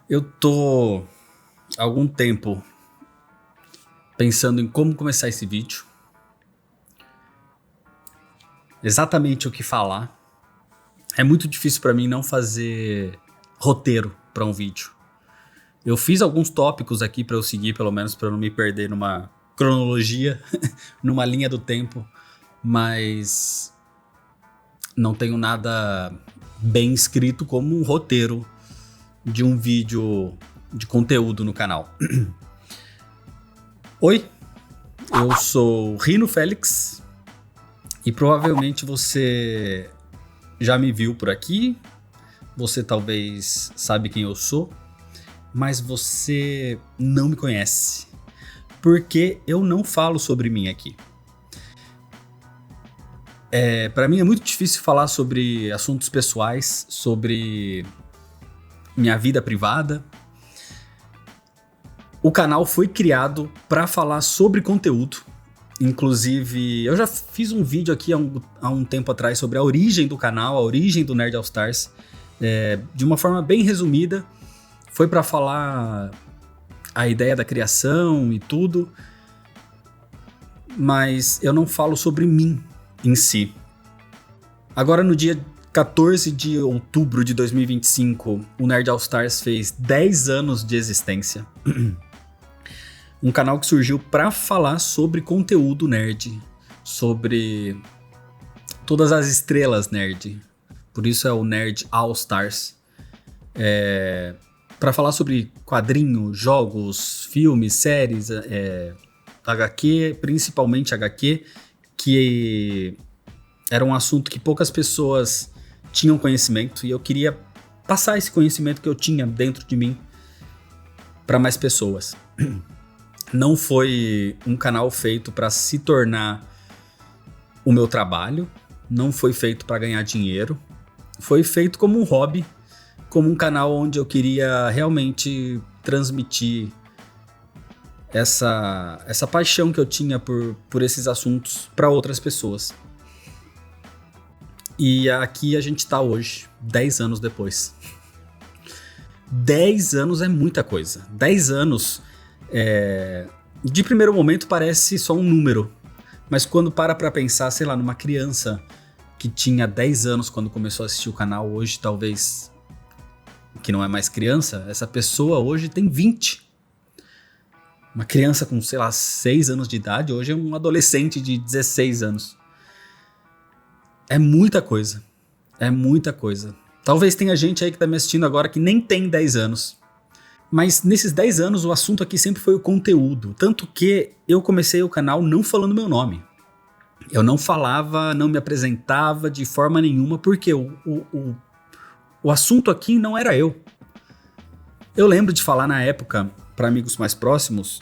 Eu tô há algum tempo pensando em como começar esse vídeo, exatamente o que falar. É muito difícil pra mim não fazer roteiro pra um vídeo. Eu fiz alguns tópicos aqui pra eu seguir, pelo menos pra eu não me perder numa cronologia, numa linha do tempo, mas não tenho nada bem escrito como um roteiro de um vídeo de conteúdo no canal. Oi, eu sou Rino Félix e provavelmente você já me viu por aqui, você talvez sabe quem eu sou, mas você não me conhece, porque eu não falo sobre mim aqui. Para mim é muito difícil falar sobre assuntos pessoais, sobre minha vida privada. O canal foi criado para falar sobre conteúdo. Inclusive, eu já fiz um vídeo aqui há um tempo atrás sobre a origem do canal, a origem do Nerd All Stars, de uma forma bem resumida. Foi para falar a ideia da criação e tudo, mas eu não falo sobre mim em si. Agora, no dia 14 de outubro de 2025, o Nerd All Stars fez 10 anos de existência. Um canal que surgiu para falar sobre conteúdo nerd, sobre todas as estrelas nerd. Por isso é o Nerd All Stars. Para falar sobre quadrinhos, jogos, filmes, séries, HQ, principalmente HQ, que era um assunto que poucas pessoas tinham conhecimento e eu queria passar esse conhecimento que eu tinha dentro de mim para mais pessoas. Não foi um canal feito para se tornar o meu trabalho, não foi feito para ganhar dinheiro, foi feito como um hobby, como um canal onde eu queria realmente transmitir essa paixão que eu tinha por esses assuntos para outras pessoas. E aqui a gente tá hoje, 10 anos depois. 10 anos é muita coisa. 10 anos, de primeiro momento, parece só um número. Mas quando para pra pensar, sei lá, numa criança que tinha 10 anos quando começou a assistir o canal, hoje talvez, que não é mais criança, essa pessoa hoje tem 20. Uma criança com, sei lá, 6 anos de idade, hoje é um adolescente de 16 anos. É muita coisa. É muita coisa. Talvez tenha gente aí que tá me assistindo agora que nem tem 10 anos. Mas nesses 10 anos o assunto aqui sempre foi o conteúdo. Tanto que eu comecei o canal não falando meu nome. Eu não falava, não me apresentava de forma nenhuma, porque o assunto aqui não era eu. Eu lembro de falar na época, para amigos mais próximos,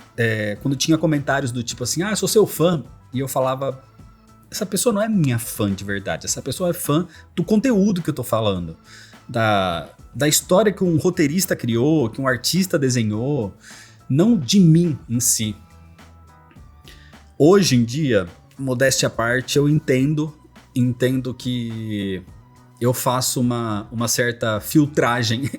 quando tinha comentários do tipo assim, eu sou seu fã. E eu falava, essa pessoa não é minha fã de verdade, essa pessoa é fã do conteúdo que eu tô falando. Da história que um roteirista criou, que um artista desenhou, não de mim em si. Hoje em dia, modéstia à parte, eu entendo que eu faço uma certa filtragem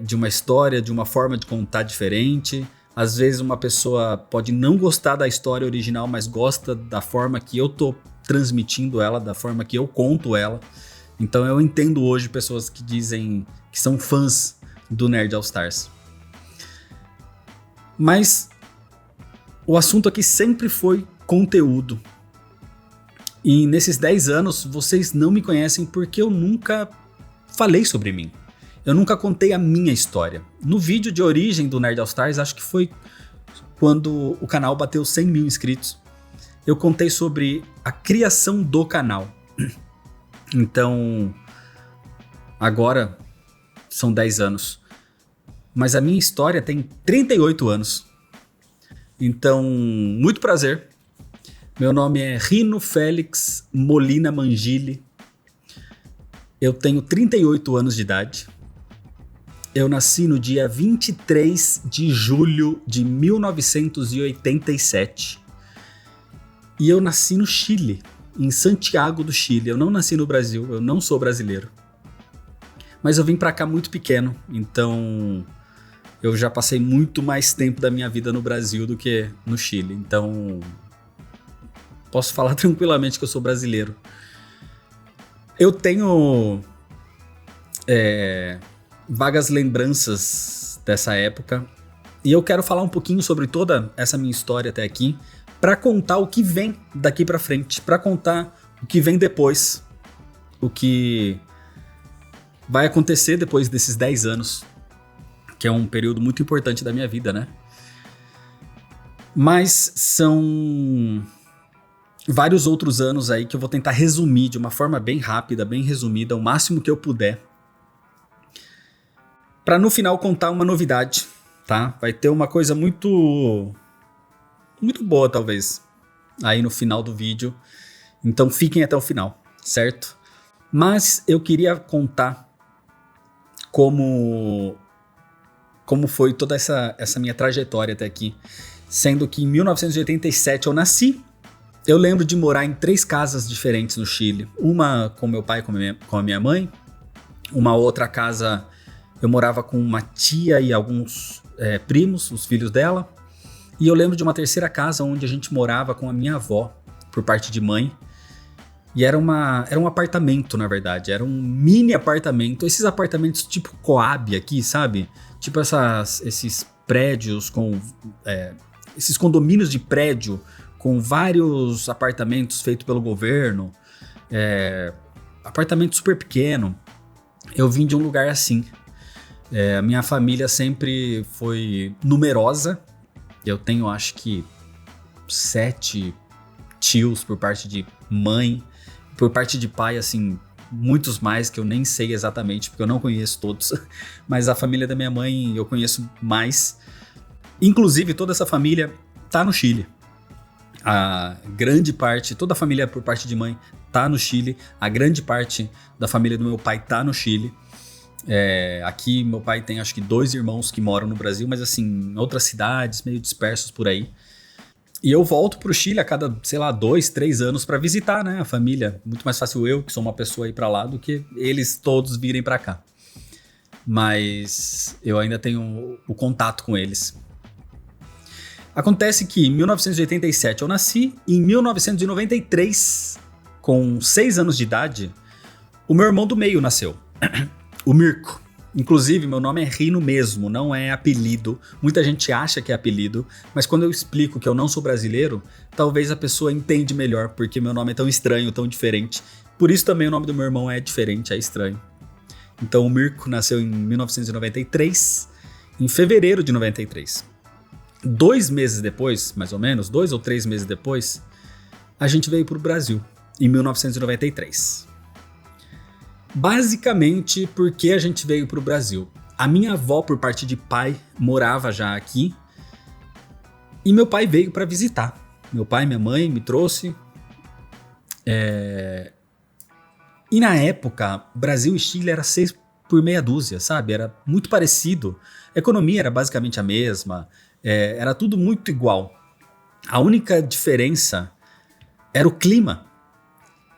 de uma história, de uma forma de contar diferente. Às vezes uma pessoa pode não gostar da história original, mas gosta da forma que eu tô transmitindo ela, da forma que eu conto ela. Então eu entendo hoje pessoas que dizem que são fãs do Nerd All Stars. Mas o assunto aqui sempre foi conteúdo. E nesses 10 anos vocês não me conhecem porque eu nunca falei sobre mim. Eu nunca contei a minha história. No vídeo de origem do Nerd All Stars, acho que foi quando o canal bateu 100 mil inscritos, eu contei sobre a criação do canal. Então, agora são 10 anos. Mas a minha história tem 38 anos. Então, muito prazer. Meu nome é Rino Félix Molina Mangili. Eu tenho 38 anos de idade. Eu nasci no dia 23 de julho de 1987. E eu nasci no Chile, em Santiago do Chile. Eu não nasci no Brasil, eu não sou brasileiro. Mas eu vim pra cá muito pequeno, então eu já passei muito mais tempo da minha vida no Brasil do que no Chile. Então posso falar tranquilamente que eu sou brasileiro. Eu tenho vagas lembranças dessa época e eu quero falar um pouquinho sobre toda essa minha história até aqui para contar o que vem daqui para frente, para contar o que vem depois, o que vai acontecer depois desses 10 anos, que é um período muito importante da minha vida, né? Mas são vários outros anos aí que eu vou tentar resumir de uma forma bem rápida, bem resumida, o máximo que eu puder, para no final contar uma novidade, tá? Vai ter uma coisa muito boa, talvez, aí no final do vídeo. Então fiquem até o final, certo? Mas eu queria contar como foi toda essa minha trajetória até aqui. Sendo que em 1987 eu nasci. Eu lembro de morar em 3 casas diferentes no Chile. Uma com meu pai e com a minha mãe. Uma outra casa eu morava com uma tia e alguns primos, os filhos dela. E eu lembro de uma terceira casa onde a gente morava com a minha avó, por parte de mãe. E era um apartamento, na verdade. Era um mini apartamento. Esses apartamentos tipo Coab aqui, sabe? Tipo esses prédios com... esses condomínios de prédio com vários apartamentos feitos pelo governo. Apartamento super pequeno. Eu vim de um lugar assim. A minha família sempre foi numerosa. Eu tenho, acho que, 7 tios por parte de mãe. Por parte de pai, assim, muitos mais que eu nem sei exatamente, porque eu não conheço todos. Mas a família da minha mãe eu conheço mais. Inclusive, toda essa família tá no Chile. A grande parte, toda a família por parte de mãe tá no Chile. A grande parte da família do meu pai tá no Chile. Aqui, meu pai tem acho que 2 irmãos que moram no Brasil, mas assim, em outras cidades, meio dispersos por aí. E eu volto pro Chile a cada, sei lá, 2, 3 anos pra visitar, né, a família. Muito mais fácil eu, que sou uma pessoa, ir pra lá do que eles todos virem pra cá. Mas eu ainda tenho o contato com eles. Acontece que em 1987 eu nasci e em 1993, com 6 anos de idade, o meu irmão do meio nasceu, o Mirko. Inclusive, meu nome é Rino mesmo, não é apelido. Muita gente acha que é apelido, mas quando eu explico que eu não sou brasileiro, talvez a pessoa entende melhor, porque meu nome é tão estranho, tão diferente. Por isso também o nome do meu irmão é diferente, é estranho. Então o Mirko nasceu em 1993, em fevereiro de 93. 2 meses depois, mais ou menos, 2 ou 3 meses depois, a gente veio para o Brasil, em 1993. Basicamente, por que a gente veio para o Brasil? A minha avó, por parte de pai, morava já aqui. E meu pai veio para visitar. Meu pai e minha mãe me trouxe. E na época, Brasil e Chile era 6 por meia dúzia, sabe? Era muito parecido. A economia era basicamente a mesma. Era tudo muito igual. A única diferença era o clima.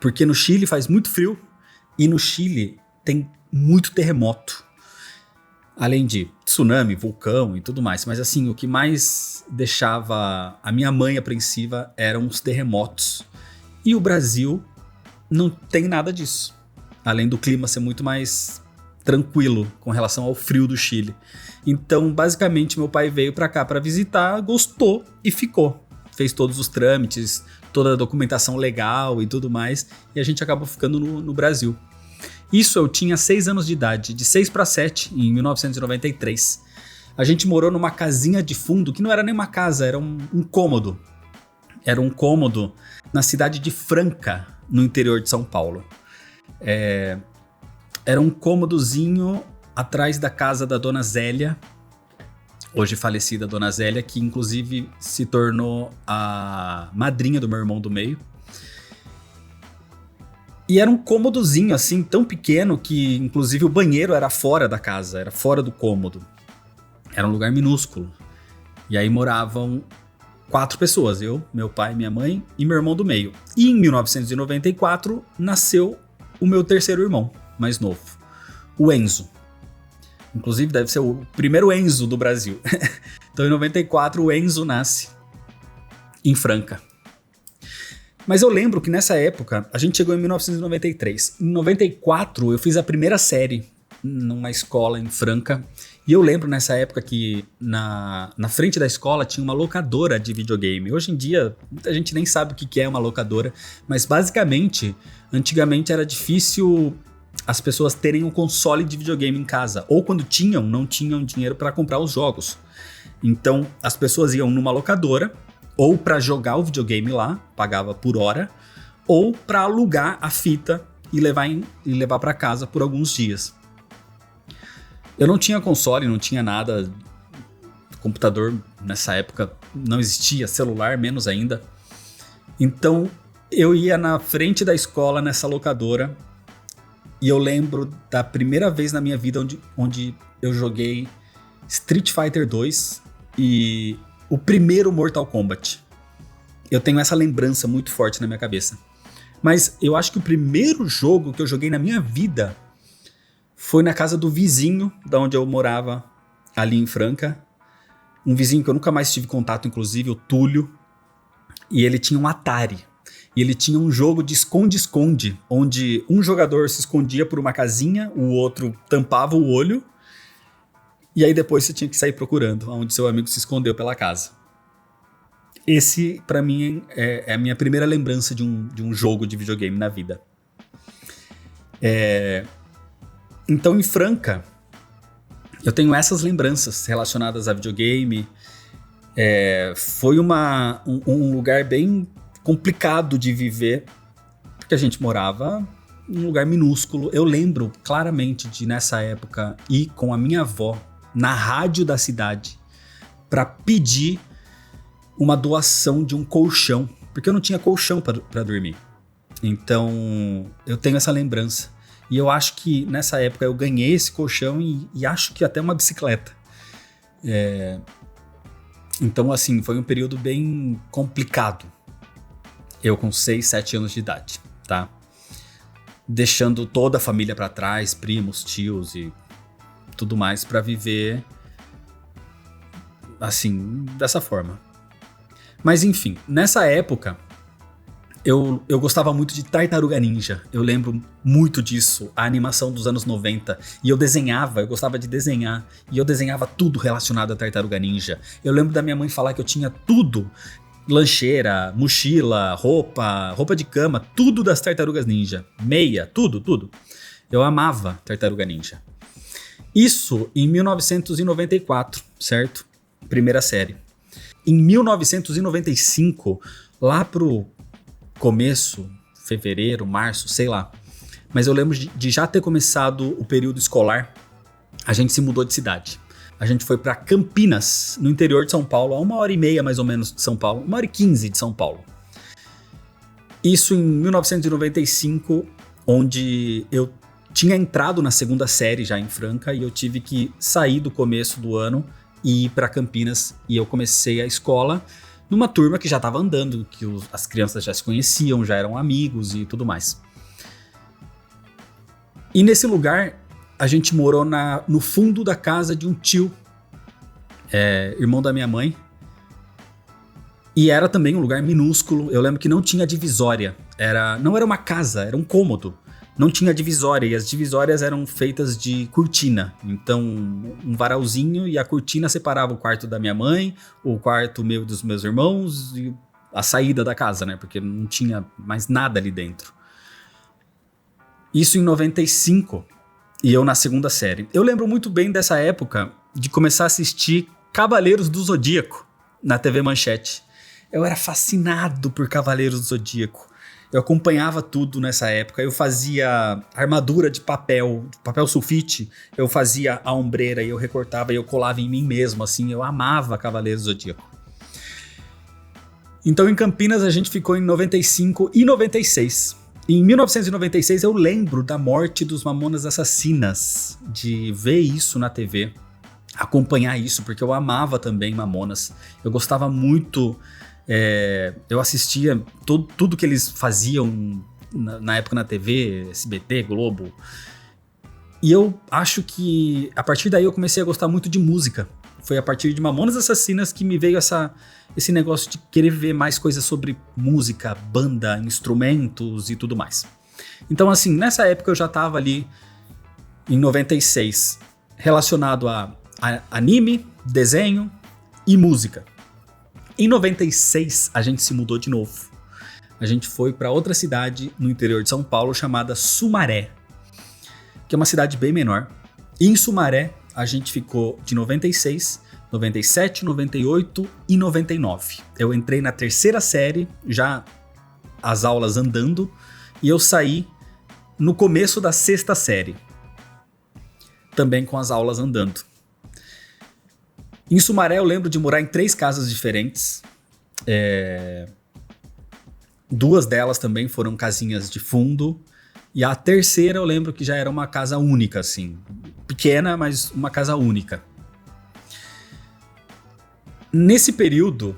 Porque no Chile faz muito frio. E no Chile tem muito terremoto, além de tsunami, vulcão e tudo mais. Mas assim, o que mais deixava a minha mãe apreensiva eram os terremotos. E o Brasil não tem nada disso, além do clima ser muito mais tranquilo com relação ao frio do Chile. Então, basicamente, meu pai veio para cá para visitar, gostou e ficou. Fez todos os trâmites, toda a documentação legal e tudo mais, e a gente acabou ficando no Brasil. Isso eu tinha 6 anos de idade, de 6 para 7, em 1993. A gente morou numa casinha de fundo, que não era nem uma casa, era um cômodo. Era um cômodo na cidade de Franca, no interior de São Paulo. Era um cômodozinho atrás da casa da Dona Zélia, hoje falecida Dona Zélia, que inclusive se tornou a madrinha do meu irmão do meio. E era um cômodozinho assim, tão pequeno que inclusive o banheiro era fora da casa, era fora do cômodo. Era um lugar minúsculo. E aí moravam 4 pessoas, eu, meu pai, minha mãe e meu irmão do meio. E em 1994 nasceu o meu terceiro irmão, mais novo, o Enzo. Inclusive deve ser o primeiro Enzo do Brasil. Então em 94 o Enzo nasce em Franca. Mas eu lembro que nessa época, a gente chegou em 1993. Em 94 eu fiz a primeira série numa escola em Franca. E eu lembro nessa época que na frente da escola tinha uma locadora de videogame. Hoje em dia, muita gente nem sabe o que é uma locadora. Mas basicamente, antigamente era difícil as pessoas terem um console de videogame em casa. Ou quando tinham, não tinham dinheiro para comprar os jogos. Então as pessoas iam numa locadora, ou para jogar o videogame lá, pagava por hora, ou para alugar a fita e levar para casa por alguns dias. Eu não tinha console, não tinha nada, computador nessa época não existia, celular menos ainda. Então eu ia na frente da escola nessa locadora e eu lembro da primeira vez na minha vida onde eu joguei Street Fighter 2 e o primeiro Mortal Kombat. Eu tenho essa lembrança muito forte na minha cabeça. Mas eu acho que o primeiro jogo que eu joguei na minha vida foi na casa do vizinho, da onde eu morava, ali em Franca. Um vizinho que eu nunca mais tive contato, inclusive, o Túlio. E ele tinha um Atari. E ele tinha um jogo de esconde-esconde, onde um jogador se escondia por uma casinha, o outro tampava o olho. E aí depois você tinha que sair procurando onde seu amigo se escondeu pela casa. Esse, pra mim, é a minha primeira lembrança de um jogo de videogame na vida. Então, em Franca, eu tenho essas lembranças relacionadas a videogame. Foi um lugar bem complicado de viver, porque a gente morava num lugar minúsculo. Eu lembro claramente de, nessa época, ir com a minha avó na rádio da cidade para pedir uma doação de um colchão, porque eu não tinha colchão para dormir. Então eu tenho essa lembrança e eu acho que nessa época eu ganhei esse colchão e acho que até uma bicicleta. Então assim, foi um período bem complicado, eu com 6, 7 anos de idade, tá? Deixando toda a família para trás, primos, tios e tudo mais para viver assim, dessa forma. Mas enfim, nessa época eu gostava muito de Tartaruga Ninja. Eu lembro muito disso, a animação dos anos 90. E eu gostava de desenhar. E eu desenhava tudo relacionado a Tartaruga Ninja. Eu lembro da minha mãe falar que eu tinha tudo. Lancheira, mochila, roupa de cama, tudo das Tartarugas Ninja. Meia, tudo. Eu amava Tartaruga Ninja. Isso em 1994, certo? Primeira série. Em 1995, lá pro começo, fevereiro, março, sei lá. Mas eu lembro de já ter começado o período escolar, a gente se mudou de cidade. A gente foi para Campinas, no interior de São Paulo, a 1h30 mais ou menos de São Paulo, 1h15 de São Paulo. Isso em 1995, onde eu tinha entrado na segunda série já em Franca e eu tive que sair do começo do ano e ir para Campinas, e eu comecei a escola numa turma que já estava andando, que as crianças já se conheciam, já eram amigos e tudo mais. E nesse lugar a gente morou no fundo da casa de um tio, irmão da minha mãe, e era também um lugar minúsculo. Eu lembro que não tinha divisória, não era uma casa, era um cômodo. Não tinha divisória, e as divisórias eram feitas de cortina. Então, um varalzinho e a cortina separava o quarto da minha mãe, o quarto meu e dos meus irmãos e a saída da casa, né? Porque não tinha mais nada ali dentro. Isso em 95, e eu na segunda série. Eu lembro muito bem dessa época de começar a assistir Cavaleiros do Zodíaco na TV Manchete. Eu era fascinado por Cavaleiros do Zodíaco. Eu acompanhava tudo nessa época. Eu fazia armadura de papel sulfite. Eu fazia a ombreira e eu recortava e eu colava em mim mesmo, assim. Eu amava Cavaleiros do Zodíaco. Então, em Campinas, a gente ficou em 95 e 96. Em 1996, eu lembro da morte dos Mamonas Assassinas, de ver isso na TV, acompanhar isso, porque eu amava também Mamonas. Eu gostava muito... eu assistia tudo que eles faziam na época na TV, SBT, Globo. E eu acho que a partir daí eu comecei a gostar muito de música. Foi a partir de Mamonas Assassinas que me veio esse negócio de querer ver mais coisas sobre música, banda, instrumentos e tudo mais. Então, assim, nessa época eu já tava ali em 96 relacionado a anime, desenho e música. Em 96 a gente se mudou de novo. A gente foi para outra cidade no interior de São Paulo chamada Sumaré, que é uma cidade bem menor. E em Sumaré a gente ficou de 96, 97, 98 e 99. Eu entrei na terceira série, já as aulas andando, e eu saí no começo da sexta série, também com as aulas andando. Em Sumaré eu lembro de morar em 3 casas diferentes. Duas delas também foram casinhas de fundo. E a terceira eu lembro que já era uma casa única, assim. Pequena, mas uma casa única. Nesse período,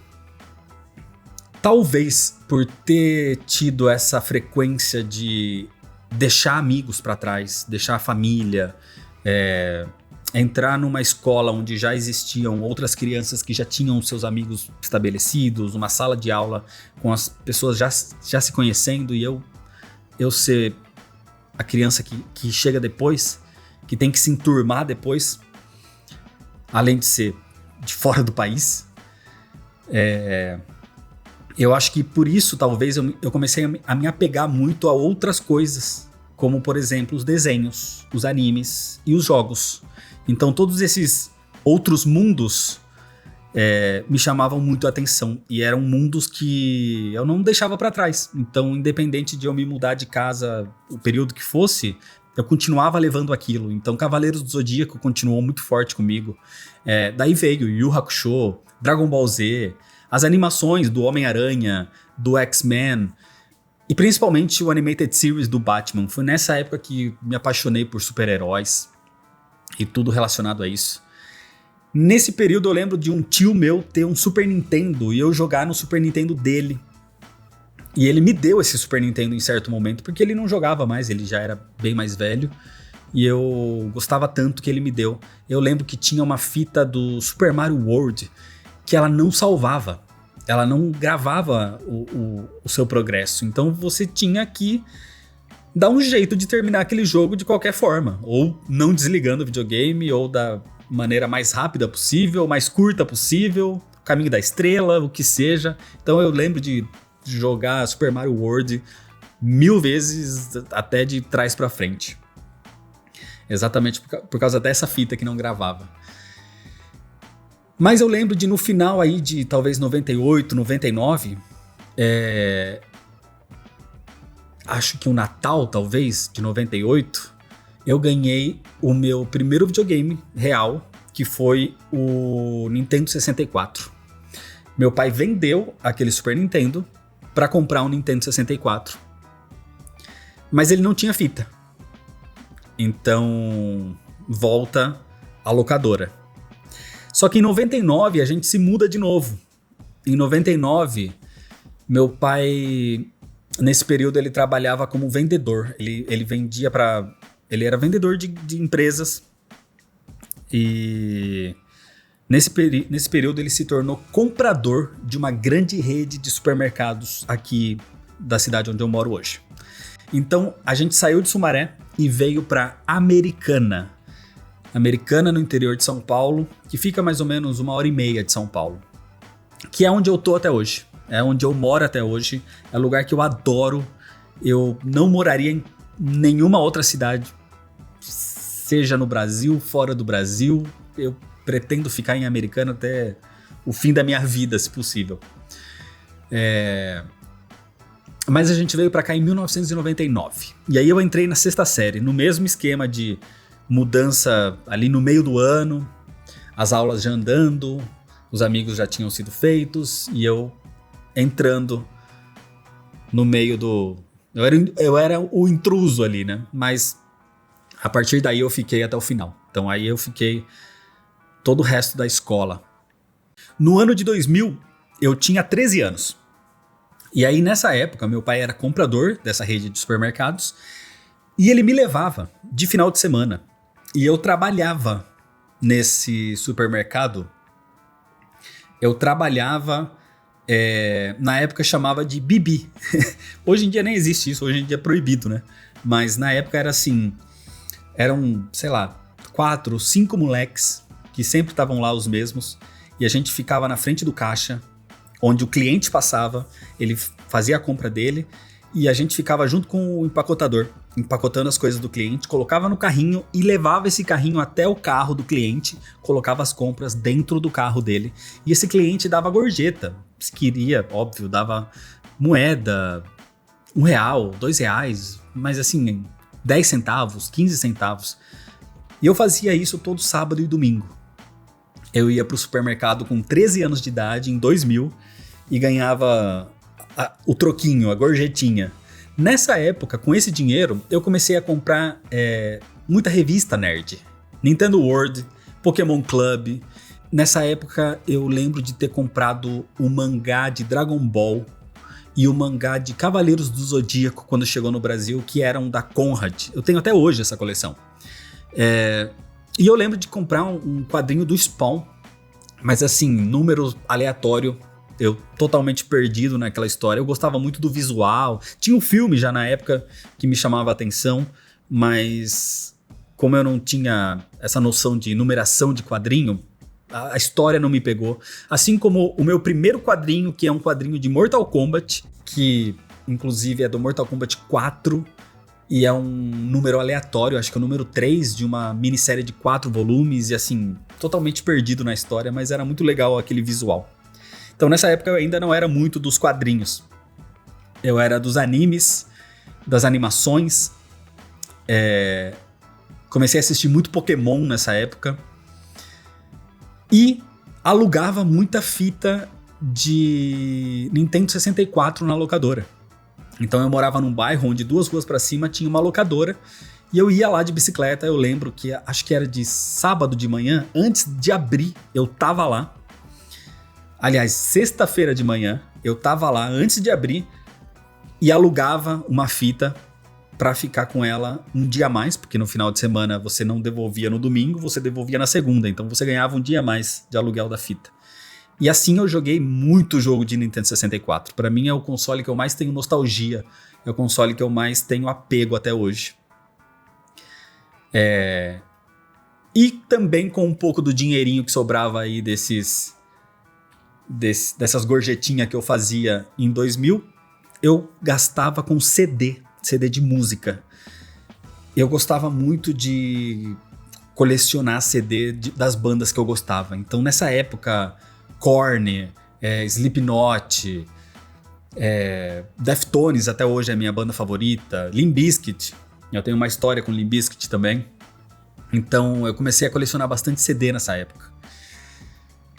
talvez por ter tido essa frequência de deixar amigos para trás, deixar a família, entrar numa escola onde já existiam outras crianças que já tinham seus amigos estabelecidos, uma sala de aula com as pessoas já se conhecendo, e eu ser a criança que chega depois, que tem que se enturmar depois, além de ser de fora do país. Eu acho que por isso talvez eu comecei a me apegar muito a outras coisas, como por exemplo os desenhos, os animes e os jogos. Então todos esses outros mundos me chamavam muito a atenção, e eram mundos que eu não deixava para trás. Então, independente de eu me mudar de casa, o período que fosse, eu continuava levando aquilo. Então Cavaleiros do Zodíaco continuou muito forte comigo. Daí veio Yu Yu Hakusho, Dragon Ball Z, as animações do Homem-Aranha, do X-Men, e principalmente o Animated Series do Batman. Foi nessa época que me apaixonei por super-heróis e tudo relacionado a isso. Nesse período eu lembro de um tio meu ter um Super Nintendo e eu jogar no Super Nintendo dele. E ele me deu esse Super Nintendo em certo momento, porque ele não jogava mais, ele já era bem mais velho. E eu gostava tanto que ele me deu. Eu lembro que tinha uma fita do Super Mario World que ela não salvava. Ela não gravava o seu progresso. Então você tinha que dar um jeito de terminar aquele jogo de qualquer forma. Ou não desligando o videogame, ou da maneira mais rápida possível, mais curta possível, caminho da estrela, o que seja. Então eu lembro de jogar Super Mario World 1000 vezes, até de trás pra frente. Exatamente por causa dessa fita que não gravava. Mas eu lembro de no final aí de talvez 98, 99, acho que o Natal talvez, de 98, eu ganhei o meu primeiro videogame real, que foi o Nintendo 64. Meu pai vendeu aquele Super Nintendo para comprar um Nintendo 64. Mas ele não tinha fita. Então, volta à locadora. Só que em 99 a gente se muda de novo. Em 99, meu pai, nesse período, ele trabalhava como vendedor. Ele vendia para... Ele era vendedor de empresas. E nesse período ele se tornou comprador de uma grande rede de supermercados aqui da cidade onde eu moro hoje. Então a gente saiu de Sumaré e veio para Americana. Americana, no interior de São Paulo, que fica mais ou menos 1h30 de São Paulo. Que é onde eu tô até hoje. É onde eu moro até hoje. É um lugar que eu adoro. Eu não moraria em nenhuma outra cidade, seja no Brasil, fora do Brasil. Eu pretendo ficar em Americana até o fim da minha vida, se possível. Mas a gente veio pra cá em 1999. E aí eu entrei na sexta série, no mesmo esquema de mudança ali no meio do ano, as aulas já andando, os amigos já tinham sido feitos, e eu entrando no meio do... Eu era o intruso ali, né? Mas a partir daí eu fiquei até o final. Então aí eu fiquei todo o resto da escola. No ano de 2000, eu tinha 13 anos. E aí nessa época, meu pai era comprador dessa rede de supermercados, e ele me levava de final de semana E eu trabalhava nesse supermercado. Eu trabalhava, na época chamava de Bibi. Hoje em dia nem existe isso, hoje em dia é proibido, né? Mas na época era assim, eram, sei lá, 4, 5 moleques que sempre estavam lá os mesmos. E a gente ficava na frente do caixa, onde o cliente passava, ele fazia a compra dele e a gente ficava junto com o empacotador, empacotando as coisas do cliente, colocava no carrinho e levava esse carrinho até o carro do cliente, colocava as compras dentro do carro dele e esse cliente dava gorjeta, se queria, óbvio, dava moeda, R$1, R$2, mas assim, 10 centavos, 15 centavos. E eu fazia isso todo sábado e domingo. Eu ia pro supermercado com 13 anos de idade, em 2000, e ganhava o troquinho, a gorjetinha. Nessa época, com esse dinheiro, eu comecei a comprar muita revista nerd. Nintendo World, Pokémon Club. Nessa época, eu lembro de ter comprado o mangá de Dragon Ball e o mangá de Cavaleiros do Zodíaco, quando chegou no Brasil, que eram da Conrad. Eu tenho até hoje essa coleção. E eu lembro de comprar um quadrinho do Spawn, mas assim, número aleatório, eu totalmente perdido naquela história. Eu gostava muito do visual, tinha um filme já na época que me chamava a atenção, mas como eu não tinha essa noção de numeração de quadrinho, a história não me pegou. Assim como o meu primeiro quadrinho, que é um quadrinho de Mortal Kombat, que inclusive é do Mortal Kombat 4, e é um número aleatório, acho que é o número 3 de uma minissérie de 4 volumes, e assim, totalmente perdido na história, mas era muito legal aquele visual. Então nessa época eu ainda não era muito dos quadrinhos. Eu era dos animes, das animações. Comecei a assistir muito Pokémon nessa época. E alugava muita fita de Nintendo 64 na locadora. Então eu morava num bairro onde 2 ruas pra cima tinha uma locadora e eu ia lá de bicicleta. Eu lembro que acho que era de sábado de manhã, antes de abrir, eu tava lá. Aliás, sexta-feira de manhã, eu tava lá antes de abrir e alugava uma fita pra ficar com ela um dia a mais, porque no final de semana você não devolvia no domingo, você devolvia na segunda, então você ganhava um dia a mais de aluguel da fita. E assim eu joguei muito jogo de Nintendo 64. Pra mim é o console que eu mais tenho nostalgia, é o console que eu mais tenho apego até hoje. E também com um pouco do dinheirinho que sobrava aí dessas gorjetinhas que eu fazia em 2000, eu gastava com CD de música. Eu gostava muito de colecionar CD das bandas que eu gostava. Então nessa época, Korn, Slipknot, Deftones até hoje é a minha banda favorita, Limp Bizkit, eu tenho uma história com Limp Bizkit também. Então eu comecei a colecionar bastante CD nessa época.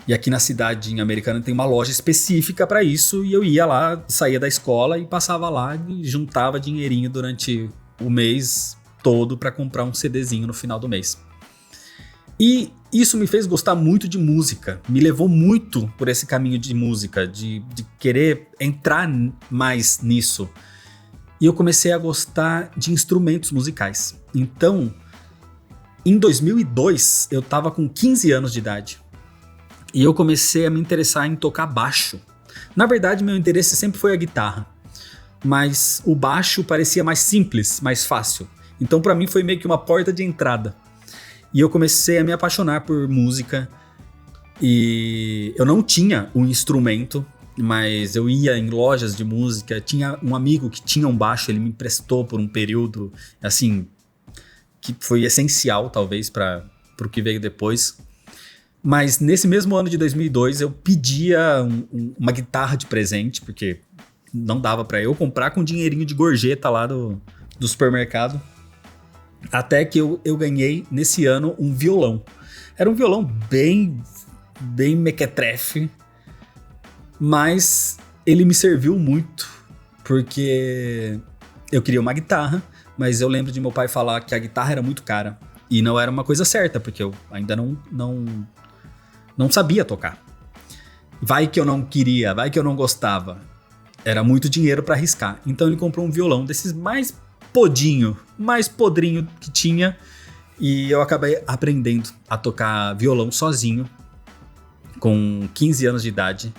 E aqui na cidade, em Americana, tem uma loja específica para isso. E eu ia lá, saía da escola e passava lá e juntava dinheirinho durante o mês todo para comprar um CDzinho no final do mês. E isso me fez gostar muito de música. Me levou muito por esse caminho de música, de querer entrar mais nisso. E eu comecei a gostar de instrumentos musicais. Então, em 2002, eu estava com 15 anos de idade. E eu comecei a me interessar em tocar baixo. Na verdade, meu interesse sempre foi a guitarra. Mas o baixo parecia mais simples, mais fácil. Então, pra mim, foi meio que uma porta de entrada. E eu comecei a me apaixonar por música. E eu não tinha um instrumento, mas eu ia em lojas de música. Tinha um amigo que tinha um baixo, ele me emprestou por um período, assim, que foi essencial, talvez, para o que veio depois. Mas nesse mesmo ano de 2002 eu pedia uma guitarra de presente, porque não dava pra eu comprar com dinheirinho de gorjeta lá do supermercado. Até que eu ganhei nesse ano um violão. Era um violão bem mequetrefe, mas ele me serviu muito, porque eu queria uma guitarra, mas eu lembro de meu pai falar que a guitarra era muito cara. E não era uma coisa certa, porque eu ainda não sabia tocar. Vai que eu não queria, vai que eu não gostava. Era muito dinheiro pra arriscar. Então ele comprou um violão desses mais podrinho que tinha E eu acabei aprendendo a tocar violão sozinho, com 15 anos de idade.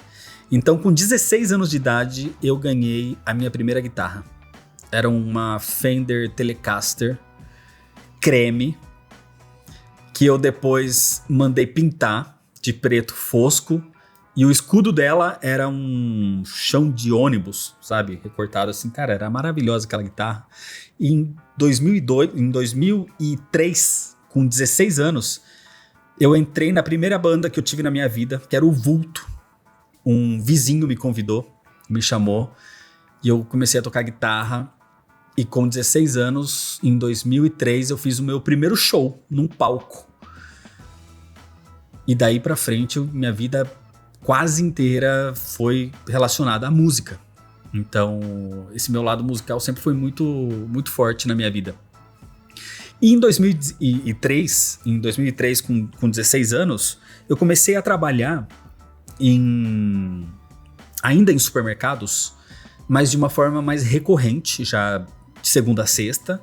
Então, com 16 anos de idade, eu ganhei a minha primeira guitarra. Era uma Fender Telecaster creme, que eu depois mandei pintar de preto fosco, e o escudo dela era um chão de ônibus, sabe? Recortado assim, cara, era maravilhosa aquela guitarra. E em 2003, com 16 anos, eu entrei na primeira banda que eu tive na minha vida, que era o Vulto. Um vizinho me convidou, me chamou, e eu comecei a tocar guitarra. E com 16 anos, em 2003, eu fiz o meu primeiro show num palco. E daí pra frente, minha vida quase inteira foi relacionada à música. Então, esse meu lado musical sempre foi muito, muito forte na minha vida. E em 2003, com 16 anos, eu comecei a trabalhar ainda em supermercados, mas de uma forma mais recorrente, já de segunda a sexta,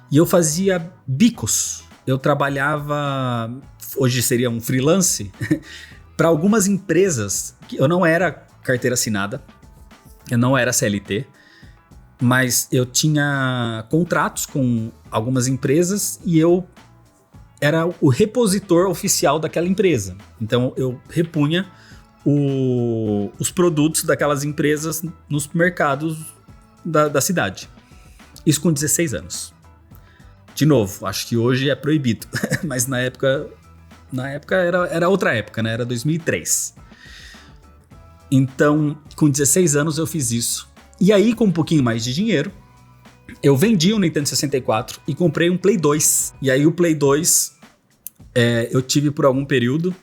e eu fazia bicos. Eu trabalhava, hoje seria um freelance, para algumas empresas, que eu não era carteira assinada, eu não era CLT, mas eu tinha contratos com algumas empresas e eu era o repositor oficial daquela empresa. Então eu repunha os produtos daquelas empresas nos mercados da cidade. Isso com 16 anos. De novo, acho que hoje é proibido, mas na época era outra época, né? Era 2003. Então, com 16 anos eu fiz isso. E aí, com um pouquinho mais de dinheiro, eu vendi o Nintendo 64 e comprei um Play 2. E aí o Play 2 eu tive por algum período,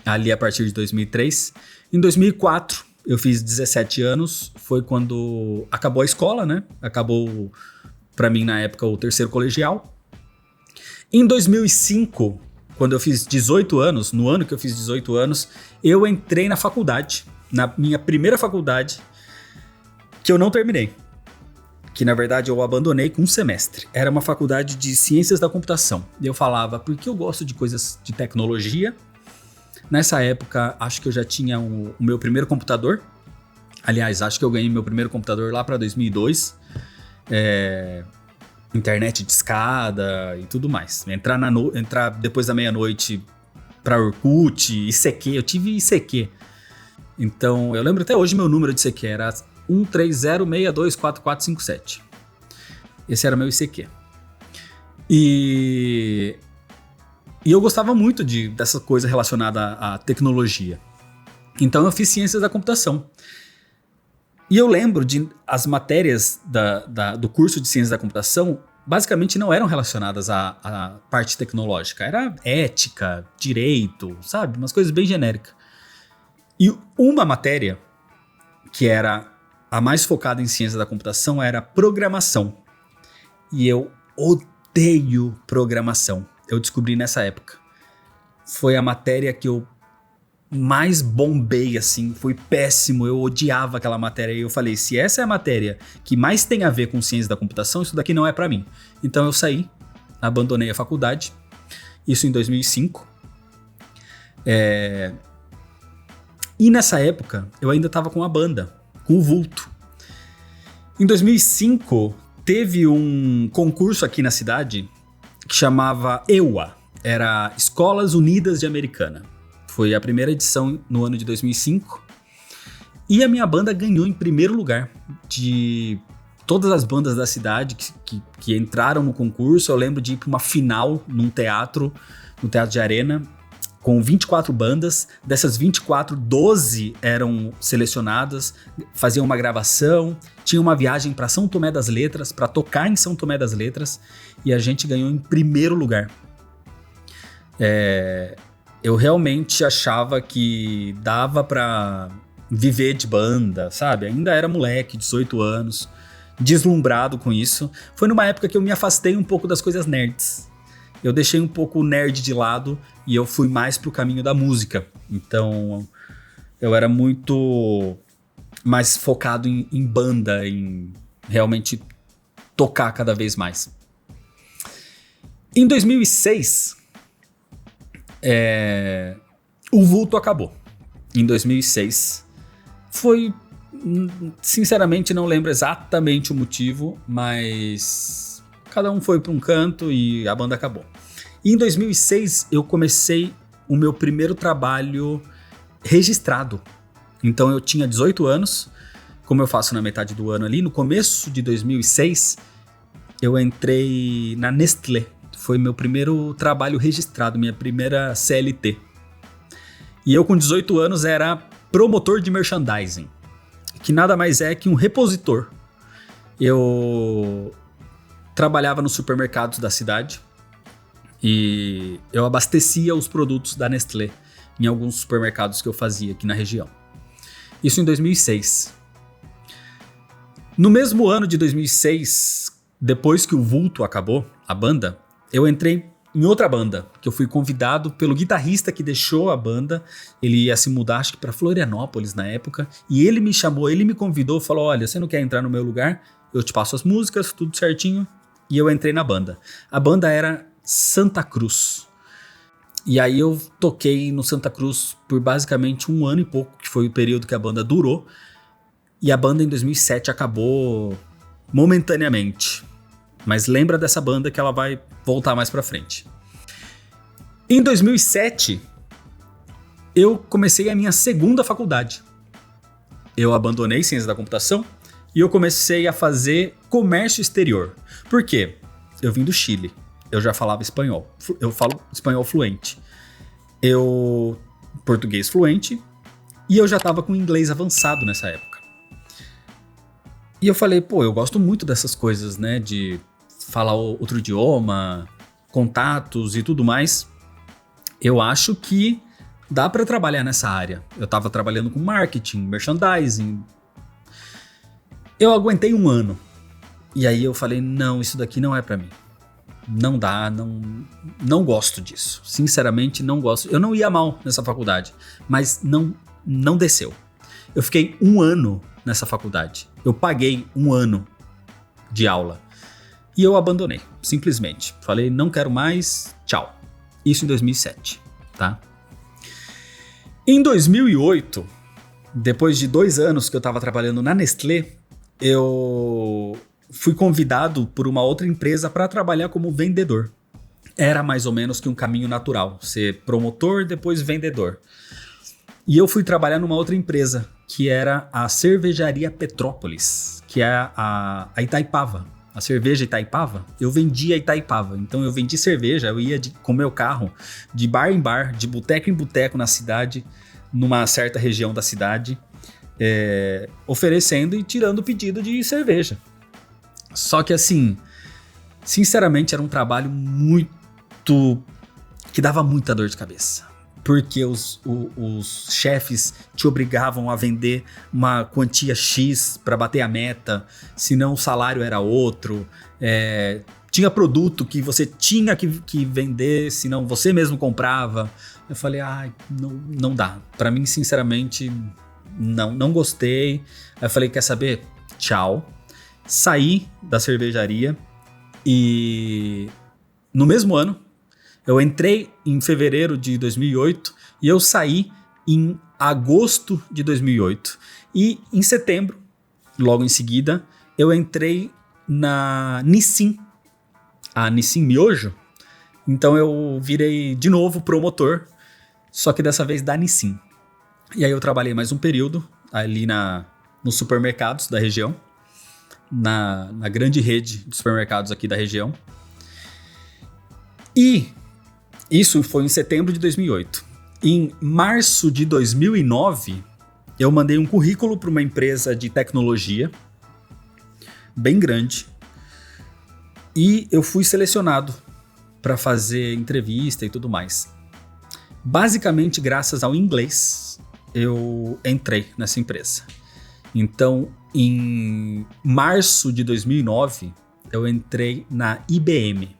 ali a partir de 2003. Em 2004, eu fiz 17 anos, foi quando acabou a escola, né? Acabou, pra mim, na época, o terceiro colegial. Em 2005, quando eu fiz 18 anos, no ano que eu fiz 18 anos, eu entrei na faculdade, na minha primeira faculdade, que eu não terminei. Que, na verdade, eu abandonei com um semestre. Era uma faculdade de ciências da computação. E eu falava, porque eu gosto de coisas de tecnologia. Nessa época, acho que eu já tinha o meu primeiro computador. Aliás, acho que eu ganhei meu primeiro computador lá para 2002. Internet de escada e tudo mais. Entrar depois da meia-noite para Orkut, ICQ. Eu tive ICQ. Então, eu lembro até hoje meu número de ICQ era 130624457. Esse era meu ICQ. E eu gostava muito dessa coisa relacionada à tecnologia. Então eu fiz ciências da computação. E eu lembro de as matérias do curso de ciências da computação basicamente não eram relacionadas à parte tecnológica. Era ética, direito, sabe? Umas coisas bem genéricas. E uma matéria que era a mais focada em ciências da computação era programação. E eu odeio programação. Eu descobri nessa época. Foi a matéria que eu mais bombei, assim. Foi péssimo. Eu odiava aquela matéria. E eu falei, se essa é a matéria que mais tem a ver com ciências da computação, isso daqui não é pra mim. Então eu saí, abandonei a faculdade. Isso em 2005. E nessa época, eu ainda tava com a banda, com o Vulto. Em 2005, teve um concurso aqui na cidade que chamava EUA, era Escolas Unidas de Americana. Foi a primeira edição no ano de 2005. E a minha banda ganhou em primeiro lugar de todas as bandas da cidade que entraram no concurso. Eu lembro de ir para uma final no Teatro de Arena, com 24 bandas. Dessas 24, 12 eram selecionadas, faziam uma gravação, tinha uma viagem para São Tomé das Letras, para tocar em São Tomé das Letras, e a gente ganhou em primeiro lugar. Eu realmente achava que dava para viver de banda, sabe? Ainda era moleque, 18 anos, deslumbrado com isso. Foi numa época que eu me afastei um pouco das coisas nerds. Eu deixei um pouco o nerd de lado e eu fui mais pro caminho da música. Então, eu era muito mais focado em banda, em realmente tocar cada vez mais. Em 2006, o vulto acabou. Em 2006, foi... Sinceramente, não lembro exatamente o motivo, mas cada um foi para um canto e a banda acabou. E em 2006, eu comecei o meu primeiro trabalho registrado. Então, eu tinha 18 anos, como eu faço na metade do ano ali. No começo de 2006, eu entrei na Nestlé. Foi meu primeiro trabalho registrado, minha primeira CLT. E eu, com 18 anos, era promotor de merchandising, que nada mais é que um repositor. Eu trabalhava nos supermercados da cidade e eu abastecia os produtos da Nestlé em alguns supermercados que eu fazia aqui na região. Isso em 2006. No mesmo ano de 2006, depois que o vulto acabou, a banda, eu entrei em outra banda, que eu fui convidado pelo guitarrista que deixou a banda. Ele ia se mudar, acho que para Florianópolis na época, e ele me chamou, ele me convidou, falou: olha, você não quer entrar no meu lugar? Eu te passo as músicas, tudo certinho. E eu entrei na banda. A banda era Santa Cruz. E aí eu toquei no Santa Cruz por basicamente 1 ano e pouco, que foi o período que a banda durou. E a banda em 2007 acabou momentaneamente. Mas lembra dessa banda que ela vai voltar mais pra frente. Em 2007, eu comecei a minha segunda faculdade. Eu abandonei ciência da computação e eu comecei a fazer comércio exterior. Por quê? Eu vim do Chile. Eu já falava espanhol. Eu falo espanhol fluente. Português fluente. E eu já tava com inglês avançado nessa época. E eu falei, pô, eu gosto muito dessas coisas, né? De falar outro idioma, contatos e tudo mais. Eu acho que dá pra trabalhar nessa área. Eu tava trabalhando com marketing, merchandising. Eu aguentei 1 ano. E aí eu falei, não, isso daqui não é pra mim. Não dá, não gosto disso. Sinceramente, não gosto. Eu não ia mal nessa faculdade, mas não desceu. Eu fiquei 1 ano nessa faculdade. Eu paguei 1 ano de aula. E eu abandonei, simplesmente. Falei, não quero mais, tchau. Isso em 2007, tá? Em 2008, depois de 2 anos que eu estava trabalhando na Nestlé, eu fui convidado por uma outra empresa para trabalhar como vendedor. Era mais ou menos que um caminho natural, ser promotor, depois vendedor. E eu fui trabalhar numa outra empresa, que era a Cervejaria Petrópolis, que é a Itaipava. A cerveja Itaipava, eu vendia Itaipava. Então eu vendi cerveja, eu ia com meu carro de bar em bar, de boteco em boteco na cidade, numa certa região da cidade, oferecendo e tirando pedido de cerveja. Só que assim, sinceramente era um trabalho que dava muita dor de cabeça. Porque os chefes te obrigavam a vender uma quantia X para bater a meta, senão o salário era outro. Tinha produto que você tinha que vender, senão você mesmo comprava. Eu falei, não dá. Para mim, sinceramente, não gostei. Aí eu falei, quer saber? Tchau. Saí da cervejaria e no mesmo ano, eu entrei em fevereiro de 2008 e eu saí em agosto de 2008. E em setembro, logo em seguida, eu entrei na Nissin, a Nissin Miojo. Então eu virei de novo promotor, só que dessa vez da Nissin. E aí eu trabalhei mais um período ali nos supermercados da região, na grande rede de supermercados aqui da região. E isso foi em setembro de 2008. Em março de 2009, eu mandei um currículo para uma empresa de tecnologia bem grande e eu fui selecionado para fazer entrevista e tudo mais. Basicamente, graças ao inglês, eu entrei nessa empresa. Então, em março de 2009, eu entrei na IBM.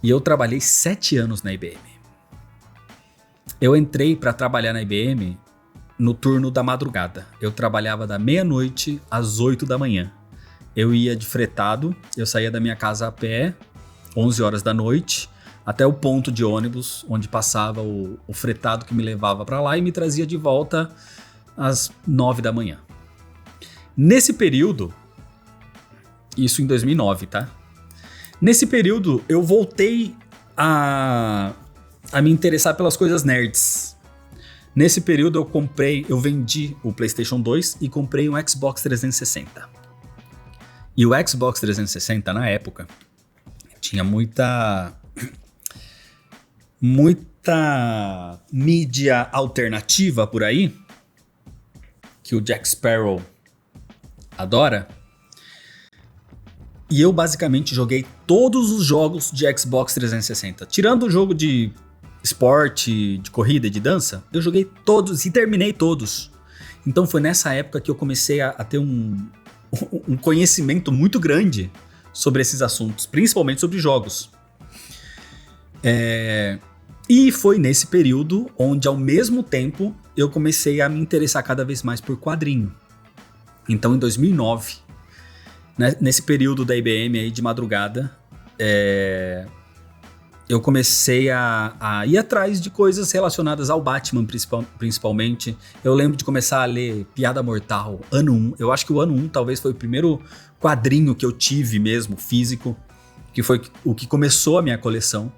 E eu trabalhei 7 anos na IBM. Eu entrei para trabalhar na IBM no turno da madrugada. Eu trabalhava da meia-noite às 8 da manhã. Eu ia de fretado, eu saía da minha casa a pé, 11 horas da noite, até o ponto de ônibus, onde passava o fretado que me levava para lá e me trazia de volta às 9 da manhã. Nesse período, isso em 2009, tá? Nesse período, eu voltei a me interessar pelas coisas nerds. Nesse período, eu vendi o PlayStation 2 e comprei um Xbox 360. E o Xbox 360, na época, tinha muita mídia alternativa por aí, que o Jack Sparrow adora. E eu basicamente joguei todos os jogos de Xbox 360. Tirando o jogo de esporte, de corrida e de dança, eu joguei todos e terminei todos. Então foi nessa época que eu comecei a ter um conhecimento muito grande sobre esses assuntos, principalmente sobre jogos. E foi nesse período onde, ao mesmo tempo, eu comecei a me interessar cada vez mais por quadrinho. Então, em 2009, nesse período da IBM aí de madrugada, eu comecei a ir atrás de coisas relacionadas ao Batman, principalmente. Eu lembro de começar a ler Piada Mortal, ano 1. Eu acho que o ano 1 talvez foi o primeiro quadrinho que eu tive mesmo, físico, que foi o que começou a minha coleção.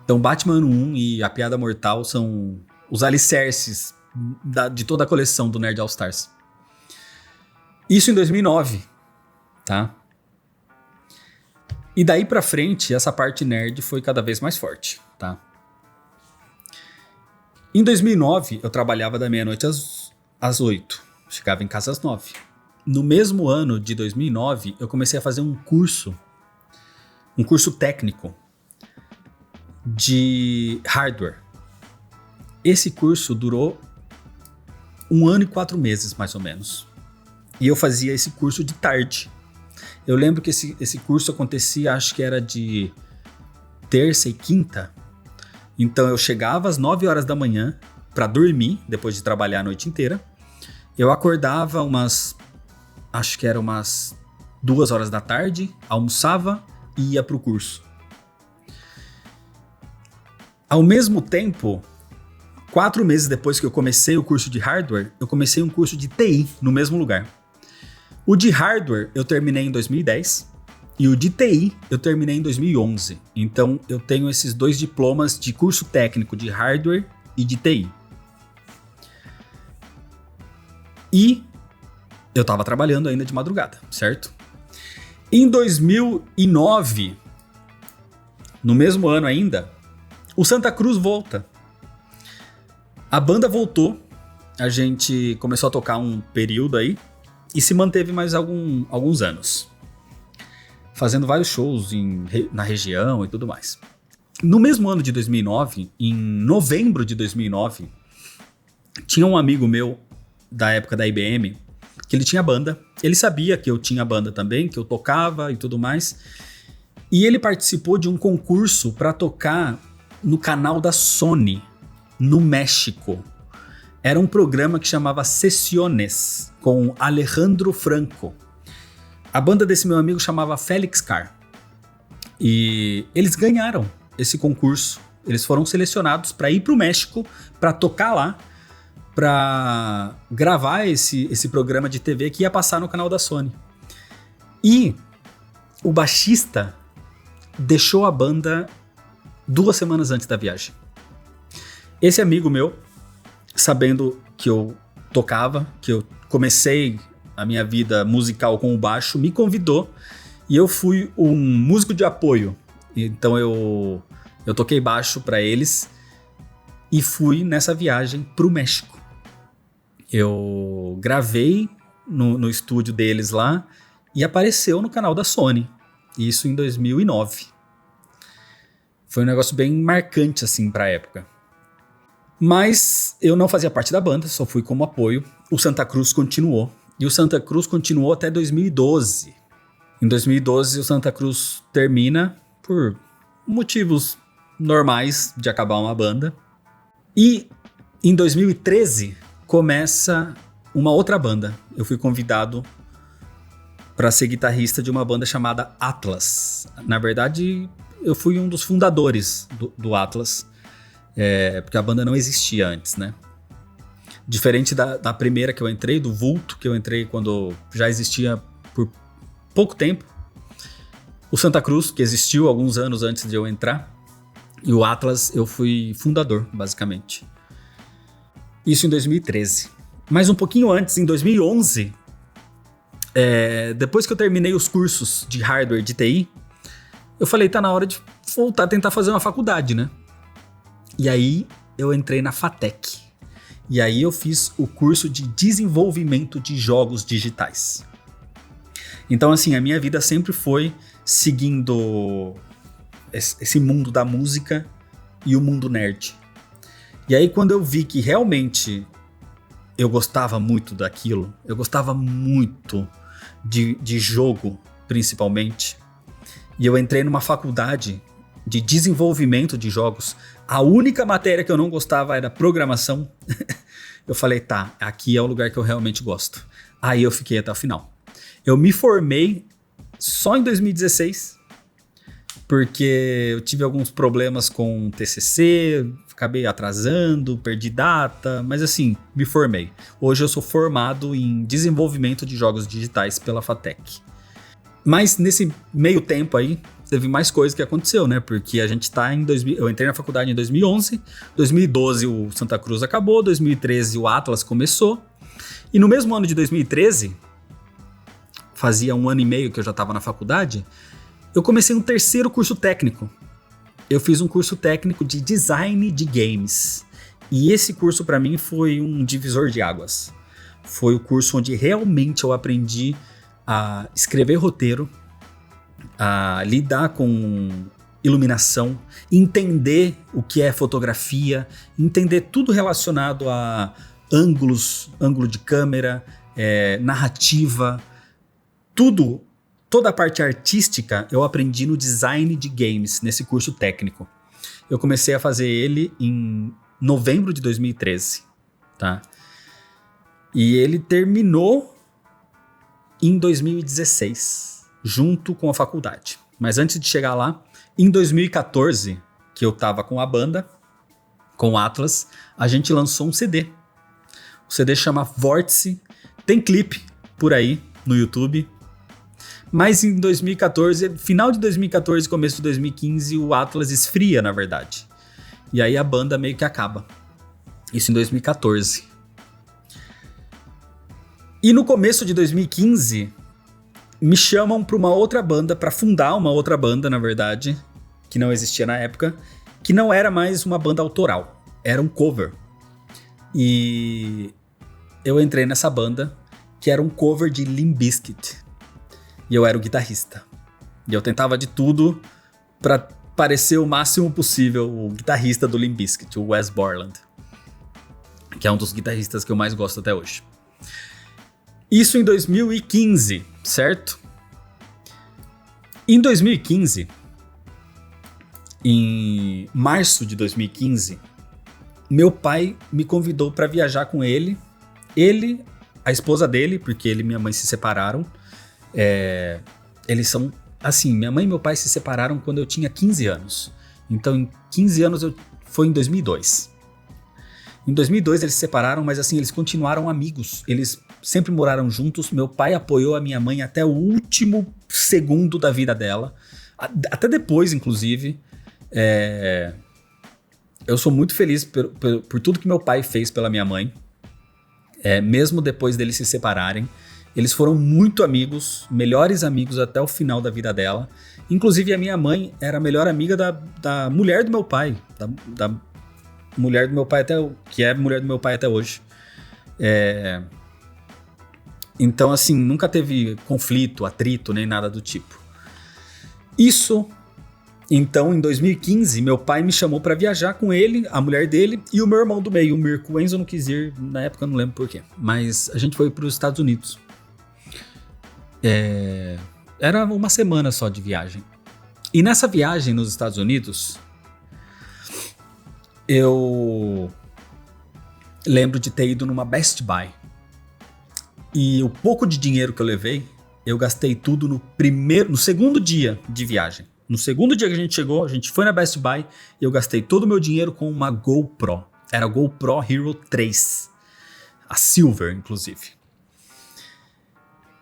Então, Batman ano 1 e a Piada Mortal são os alicerces de toda a coleção do Nerd All Stars. Isso em 2009, tá? E daí pra frente, essa parte nerd foi cada vez mais forte, tá? Em 2009, eu trabalhava da meia-noite às 8. Chegava em casa às 9. No mesmo ano de 2009, eu comecei a fazer um curso técnico de hardware. Esse curso durou 1 ano e 4 meses, mais ou menos. E eu fazia esse curso de tarde. Eu lembro que esse curso acontecia, acho que era de terça e quinta. Então eu chegava às 9 horas da manhã para dormir, depois de trabalhar a noite inteira. Eu acordava acho que era umas 2 horas da tarde, almoçava e ia pro curso. Ao mesmo tempo, 4 meses depois que eu comecei o curso de hardware, eu comecei um curso de TI no mesmo lugar. O de hardware eu terminei em 2010 e o de TI eu terminei em 2011. Então eu tenho esses 2 diplomas de curso técnico de hardware e de TI. E eu tava trabalhando ainda de madrugada, certo? Em 2009, no mesmo ano ainda, o Santa Cruz volta. A banda voltou, a gente começou a tocar um período aí e se manteve mais alguns anos, fazendo vários shows na região e tudo mais. No mesmo ano de 2009, em novembro de 2009, tinha um amigo meu da época da IBM, que ele tinha banda. Ele sabia que eu tinha banda também, que eu tocava e tudo mais. E ele participou de um concurso para tocar no canal da Sony, no México. Era um programa que chamava Sesiones, com Alejandro Franco. A banda desse meu amigo chamava Félix Car. E eles ganharam esse concurso. Eles foram selecionados para ir para o México, para tocar lá, para gravar esse programa de TV que ia passar no canal da Sony. E o baixista deixou a banda 2 semanas antes da viagem. Esse amigo meu, sabendo que eu tocava, que eu comecei a minha vida musical com o baixo, me convidou e eu fui um músico de apoio. Então eu toquei baixo para eles e fui nessa viagem pro México. Eu gravei no estúdio deles lá e apareceu no canal da Sony. Isso em 2009. Foi um negócio bem marcante assim pra época. Mas eu não fazia parte da banda, só fui como apoio. O Santa Cruz continuou. E o Santa Cruz continuou até 2012. Em 2012, o Santa Cruz termina por motivos normais de acabar uma banda. E em 2013, começa uma outra banda. Eu fui convidado para ser guitarrista de uma banda chamada Atlas. Na verdade, eu fui um dos fundadores do Atlas, porque a banda não existia antes, né? Diferente da primeira que eu entrei, do Vulto, que eu entrei quando já existia por pouco tempo. O Santa Cruz, que existiu alguns anos antes de eu entrar. E o Atlas, eu fui fundador, basicamente. Isso em 2013. Mas um pouquinho antes, em 2011, depois que eu terminei os cursos de hardware de TI, eu falei, tá na hora de voltar a tentar fazer uma faculdade, né? E aí eu entrei na FATEC. E aí eu fiz o curso de desenvolvimento de jogos digitais. Então, assim, a minha vida sempre foi seguindo esse mundo da música e o mundo nerd. E aí, quando eu vi que realmente eu gostava muito daquilo, eu gostava muito de jogo, principalmente, e eu entrei numa faculdade de desenvolvimento de jogos, a única matéria que eu não gostava era programação. Eu falei, tá, aqui é o lugar que eu realmente gosto. Aí eu fiquei até o final. Eu me formei só em 2016, porque eu tive alguns problemas com TCC, acabei atrasando, perdi data, mas assim, me formei. Hoje eu sou formado em desenvolvimento de jogos digitais pela FATEC. Mas nesse meio tempo aí, teve mais coisa que aconteceu, né? Porque a gente tá em 2000... Eu entrei na faculdade em 2011, 2012 o Santa Cruz acabou, 2013 o Atlas começou. E no mesmo ano de 2013, fazia 1 ano e meio que eu já tava na faculdade, eu comecei um terceiro curso técnico. Eu fiz um curso técnico de design de games. E esse curso para mim foi um divisor de águas. Foi o curso onde realmente eu aprendi a escrever roteiro, a lidar com iluminação, entender o que é fotografia, entender tudo relacionado a ângulo de câmera, narrativa, toda a parte artística eu aprendi no design de games, nesse curso técnico. Eu comecei a fazer ele em novembro de 2013, tá? E ele terminou em 2016, junto com a faculdade. Mas antes de chegar lá, em 2014, que eu tava com a banda, com o Atlas, a gente lançou um CD. O CD chama Vórtice, tem clipe por aí no YouTube. Mas em 2014, final de 2014, começo de 2015, o Atlas esfria, na verdade. E aí a banda meio que acaba. Isso em 2014. E no começo de 2015, me chamam para uma outra banda, para fundar uma outra banda, na verdade, que não existia na época, que não era mais uma banda autoral, era um cover. E eu entrei nessa banda, que era um cover de Limp Bizkit. E eu era o guitarrista. E eu tentava de tudo para parecer o máximo possível o guitarrista do Limp Bizkit, o Wes Borland, que é um dos guitarristas que eu mais gosto até hoje. Isso em 2015, certo? Em 2015, em março de 2015, meu pai me convidou para viajar com ele, a esposa dele, porque ele e minha mãe se separaram. Eles são, assim, minha mãe e meu pai se separaram quando eu tinha 15 anos. Então, em 15 anos, foi em 2002. Em 2002 eles se separaram, mas assim, eles continuaram amigos. Eles sempre moraram juntos. Meu pai apoiou a minha mãe até o último segundo da vida dela. Até depois, inclusive. Eu sou muito feliz por tudo que meu pai fez pela minha mãe. Mesmo depois deles se separarem. Eles foram muito amigos, melhores amigos até o final da vida dela. Inclusive a minha mãe era a melhor amiga da mulher do meu pai. Da mulher do meu pai que é a mulher do meu pai até hoje. Então, assim, nunca teve conflito, atrito, nem nada do tipo. Isso, então, em 2015, meu pai me chamou pra viajar com ele, a mulher dele e o meu irmão do meio, o Mirko. O Enzo não quis ir, na época eu não lembro porquê. Mas a gente foi pros Estados Unidos. Era uma semana só de viagem. E nessa viagem nos Estados Unidos, eu lembro de ter ido numa Best Buy. E o pouco de dinheiro que eu levei, eu gastei tudo no segundo dia de viagem. No segundo dia que a gente chegou, a gente foi na Best Buy e eu gastei todo o meu dinheiro com uma GoPro. Era a GoPro Hero 3. A Silver, inclusive.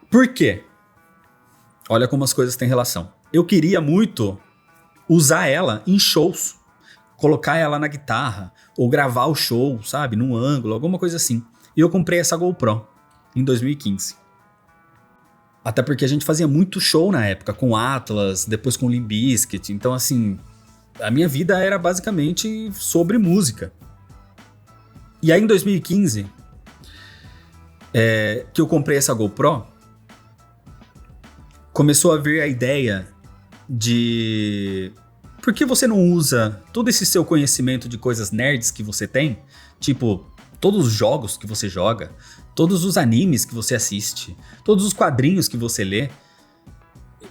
Por quê? Olha como as coisas têm relação. Eu queria muito usar ela em shows. Colocar ela na guitarra. Ou gravar o show, sabe? Num ângulo, alguma coisa assim. E eu comprei essa GoPro em 2015. Até porque a gente fazia muito show na época. Com Atlas, depois com Limp Bizkit. Então, assim, a minha vida era basicamente sobre música. E aí, em 2015, que eu comprei essa GoPro, começou a vir a ideia de... Por que você não usa todo esse seu conhecimento de coisas nerds que você tem? Tipo, todos os jogos que você joga, todos os animes que você assiste, todos os quadrinhos que você lê.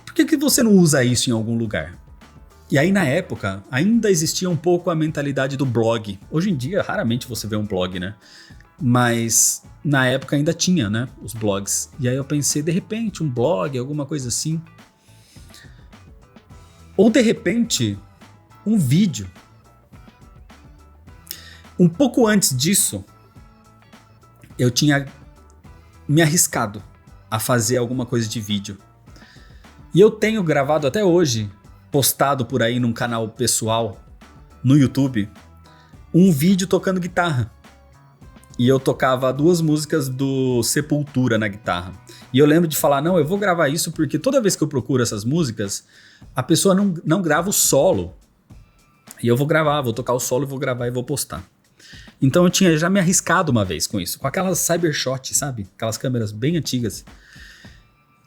Por que você não usa isso em algum lugar? E aí, na época, ainda existia um pouco a mentalidade do blog. Hoje em dia, raramente você vê um blog, né? Mas na época ainda tinha, né? Os blogs. E aí eu pensei, de repente, um blog, alguma coisa assim. Ou, de repente, um vídeo. Um pouco antes disso, eu tinha me arriscado a fazer alguma coisa de vídeo. E eu tenho gravado até hoje, postado por aí num canal pessoal, no YouTube, um vídeo tocando guitarra. E eu tocava 2 músicas do Sepultura na guitarra. E eu lembro de falar, não, eu vou gravar isso porque toda vez que eu procuro essas músicas, a pessoa não grava o solo. E eu vou gravar, vou tocar o solo, vou gravar e vou postar. Então eu tinha já me arriscado uma vez com isso, com aquelas Cybershot, sabe? Aquelas câmeras bem antigas.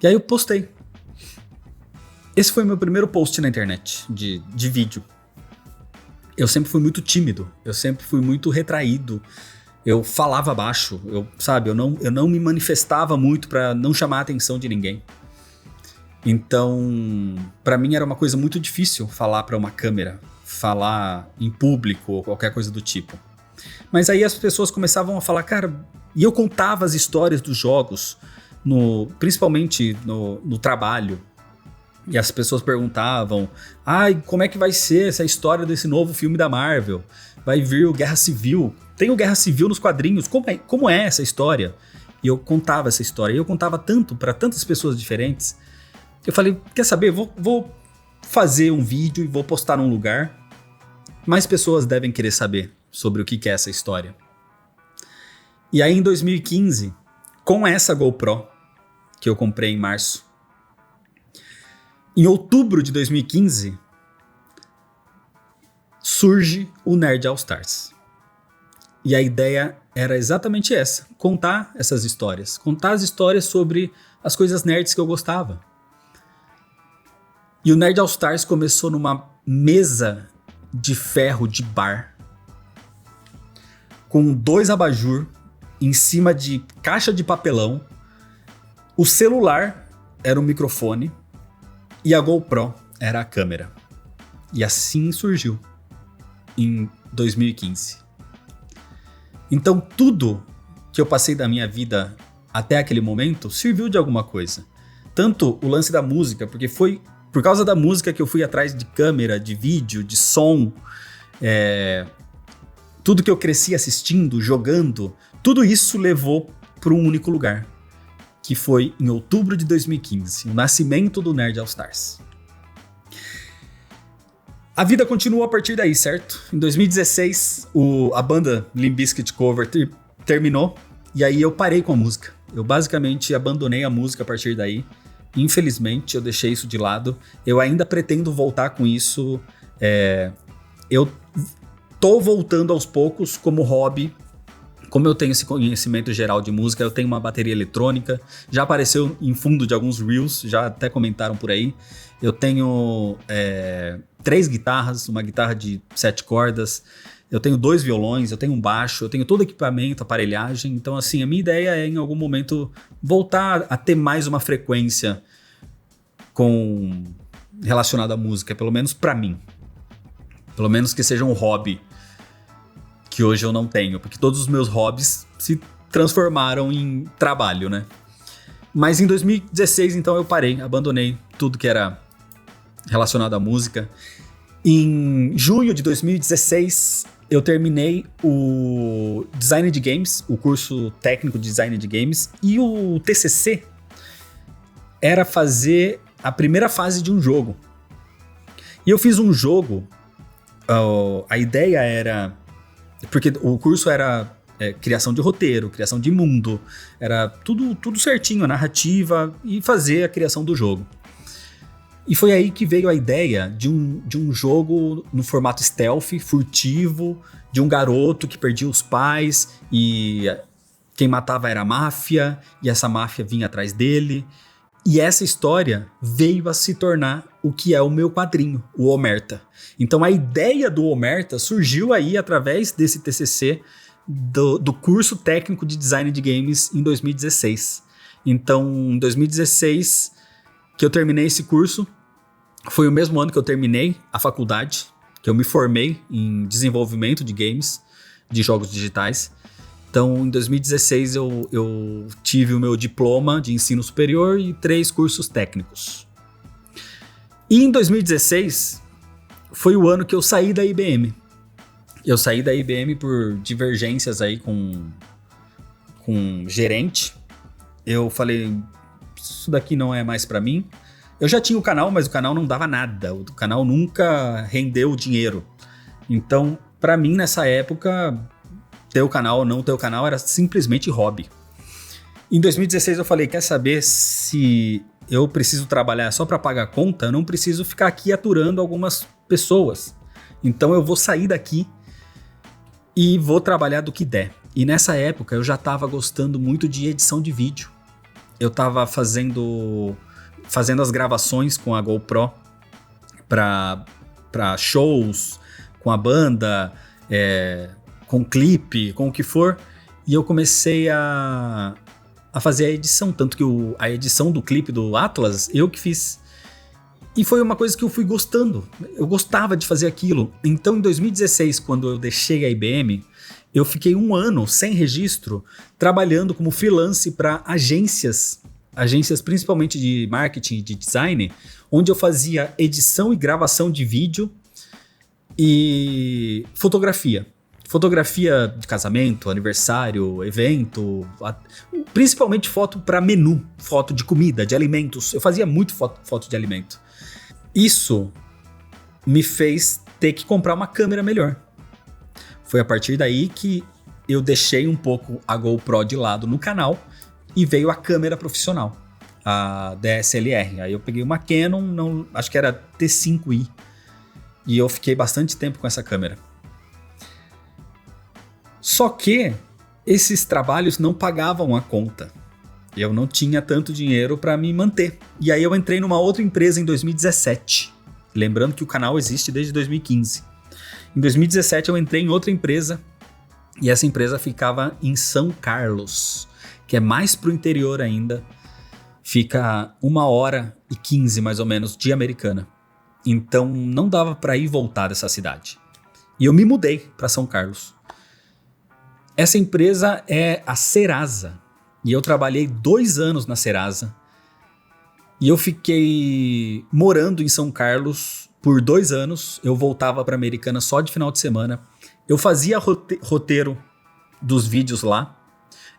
E aí eu postei. Esse foi meu primeiro post na internet, de vídeo. Eu sempre fui muito tímido, eu sempre fui muito retraído. Eu falava baixo, eu não me manifestava muito pra não chamar a atenção de ninguém. Então, pra mim era uma coisa muito difícil falar pra uma câmera, falar em público ou qualquer coisa do tipo. Mas aí as pessoas começavam a falar, cara, e eu contava as histórias dos jogos, principalmente no trabalho. E as pessoas perguntavam, como é que vai ser essa história desse novo filme da Marvel? Vai vir o Guerra Civil? Tem o Guerra Civil nos quadrinhos, como é essa história? E eu contava essa história, e eu contava tanto para tantas pessoas diferentes. Eu falei, quer saber, vou fazer um vídeo e vou postar num lugar. Mais pessoas devem querer saber sobre o que é essa história. E aí em 2015, com essa GoPro, que eu comprei em março, em outubro de 2015, surge o Nerd All Stars. E a ideia era exatamente essa, contar essas histórias. Contar as histórias sobre as coisas nerds que eu gostava. E o Nerd All Stars começou numa mesa de ferro de bar, com 2 abajur em cima de caixa de papelão. O celular era o microfone e a GoPro era a câmera. E assim surgiu em 2015. Então tudo que eu passei da minha vida até aquele momento serviu de alguma coisa. Tanto o lance da música, porque foi por causa da música que eu fui atrás de câmera, de vídeo, de som, tudo que eu cresci assistindo, jogando, tudo isso levou para um único lugar, que foi em outubro de 2015, o nascimento do Nerd All Stars. A vida continuou a partir daí, certo? Em 2016, a banda Limp Bizkit Cover terminou, e aí eu parei com a música. Eu basicamente abandonei a música a partir daí. Infelizmente, eu deixei isso de lado. Eu ainda pretendo voltar com isso. Eu tô voltando aos poucos como hobby. Como eu tenho esse conhecimento geral de música, eu tenho uma bateria eletrônica. Já apareceu em fundo de alguns reels, já até comentaram por aí. Eu tenho 3 guitarras, uma guitarra de 7 cordas. Eu tenho 2 violões, eu tenho um baixo, eu tenho todo equipamento, aparelhagem. Então, assim, a minha ideia é, em algum momento, voltar a ter mais uma frequência relacionada à música, pelo menos pra mim. Pelo menos que seja um hobby que hoje eu não tenho, porque todos os meus hobbies se transformaram em trabalho, né? Mas em 2016, então, eu parei, abandonei tudo que era relacionado à música. Em junho de 2016, eu terminei o Design de Games, o curso técnico de Design de Games, e o TCC era fazer a primeira fase de um jogo. E eu fiz um jogo, a ideia era... Porque o curso era criação de roteiro, criação de mundo, era tudo certinho, a narrativa e fazer a criação do jogo. E foi aí que veio a ideia de um jogo no formato stealth, furtivo, de um garoto que perdia os pais e quem matava era a máfia, e essa máfia vinha atrás dele. E essa história veio a se tornar o que é o meu quadrinho, o Omerta. Então a ideia do Omerta surgiu aí através desse TCC do curso técnico de design de games em 2016. Então, em 2016, que eu terminei esse curso, foi o mesmo ano que eu terminei a faculdade, que eu me formei em desenvolvimento de games, de jogos digitais. Então, em 2016, eu tive o meu diploma de ensino superior e 3 cursos técnicos. E em 2016, foi o ano que eu saí da IBM. Eu saí da IBM por divergências aí com gerente. Eu falei, isso daqui não é mais pra mim. Eu já tinha o canal, mas o canal não dava nada. O canal nunca rendeu dinheiro. Então, pra mim, nessa época, ter o canal ou não ter o canal era simplesmente hobby. Em 2016 eu falei, quer saber, se eu preciso trabalhar só pra pagar a conta, eu não preciso ficar aqui aturando algumas pessoas. Então eu vou sair daqui e vou trabalhar do que der. E nessa época eu já estava gostando muito de edição de vídeo. Eu estava fazendo as gravações com a GoPro para shows, com a banda, com clipe, com o que for. E eu comecei a fazer a edição, tanto que a edição do clipe do Atlas, eu que fiz. E foi uma coisa que eu fui gostando, eu gostava de fazer aquilo. Então, em 2016, quando eu deixei a IBM, eu fiquei 1 ano sem registro, trabalhando como freelance para agências principalmente de marketing e de design, onde eu fazia edição e gravação de vídeo e fotografia. Fotografia de casamento, aniversário, evento, principalmente foto para menu, foto de comida, de alimentos. Eu fazia muito foto de alimento. Isso me fez ter que comprar uma câmera melhor. Foi a partir daí que eu deixei um pouco a GoPro de lado no canal e veio a câmera profissional, a DSLR. Aí eu peguei uma Canon, acho que era T5i, e eu fiquei bastante tempo com essa câmera. Só que esses trabalhos não pagavam a conta. Eu não tinha tanto dinheiro para me manter. E aí eu entrei numa outra empresa em 2017. Lembrando que o canal existe desde 2015. Em 2017 eu entrei em outra empresa. E essa empresa ficava em São Carlos, que é mais pro interior ainda. Fica 1h15 mais ou menos de Americana. Então não dava para ir e voltar dessa cidade. E eu me mudei para São Carlos. Essa empresa é a Serasa. E eu trabalhei 2 anos na Serasa. E eu fiquei morando em São Carlos por 2 anos. Eu voltava para Americana só de final de semana. Eu fazia roteiro dos vídeos lá.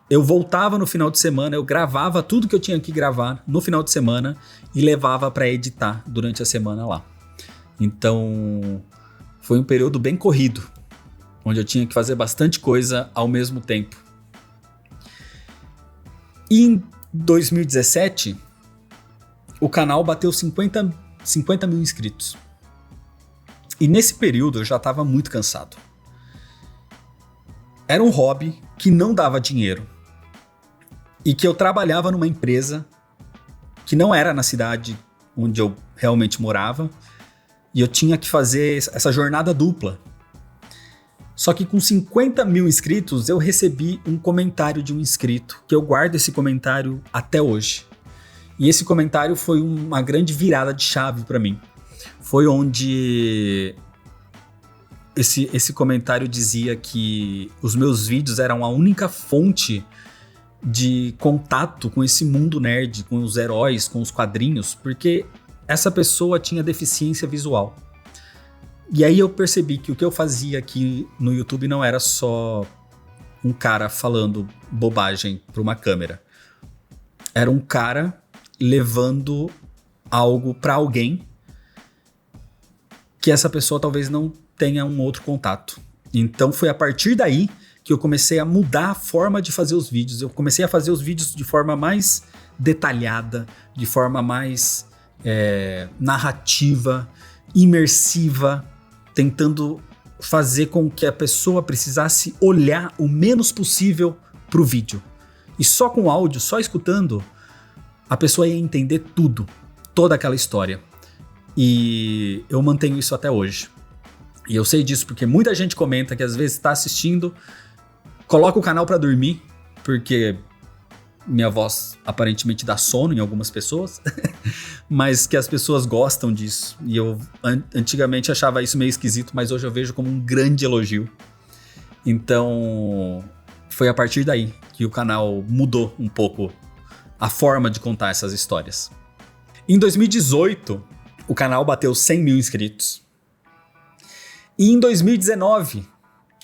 Eu voltava no final de semana, eu gravava tudo que eu tinha que gravar no final de semana e levava para editar durante a semana lá. Então, foi um período bem corrido, onde eu tinha que fazer bastante coisa ao mesmo tempo. E em 2017, o canal bateu 50 mil inscritos. E nesse período eu já estava muito cansado. Era um hobby que não dava dinheiro. E que eu trabalhava numa empresa que não era na cidade onde eu realmente morava. E eu tinha que fazer essa jornada dupla. Só que com 50 mil inscritos, eu recebi um comentário de um inscrito, que eu guardo esse comentário até hoje. E esse comentário foi uma grande virada de chave para mim. Foi onde esse comentário dizia que os meus vídeos eram a única fonte de contato com esse mundo nerd, com os heróis, com os quadrinhos, porque essa pessoa tinha deficiência visual. E aí eu percebi que o que eu fazia aqui no YouTube não era só um cara falando bobagem para uma câmera. Era um cara levando algo para alguém que essa pessoa talvez não tenha um outro contato. Então foi a partir daí que eu comecei a mudar a forma de fazer os vídeos. Eu comecei a fazer os vídeos de forma mais detalhada, de forma mais narrativa, imersiva, tentando fazer com que a pessoa precisasse olhar o menos possível para o vídeo. E só com áudio, só escutando, a pessoa ia entender tudo, toda aquela história. E eu mantenho isso até hoje. E eu sei disso porque muita gente comenta que às vezes está assistindo, coloca o canal para dormir, porque minha voz aparentemente dá sono em algumas pessoas, mas que as pessoas gostam disso. E eu antigamente achava isso meio esquisito, mas hoje eu vejo como um grande elogio. Então, foi a partir daí que o canal mudou um pouco a forma de contar essas histórias. Em 2018, o canal bateu 100 mil inscritos. E em 2019,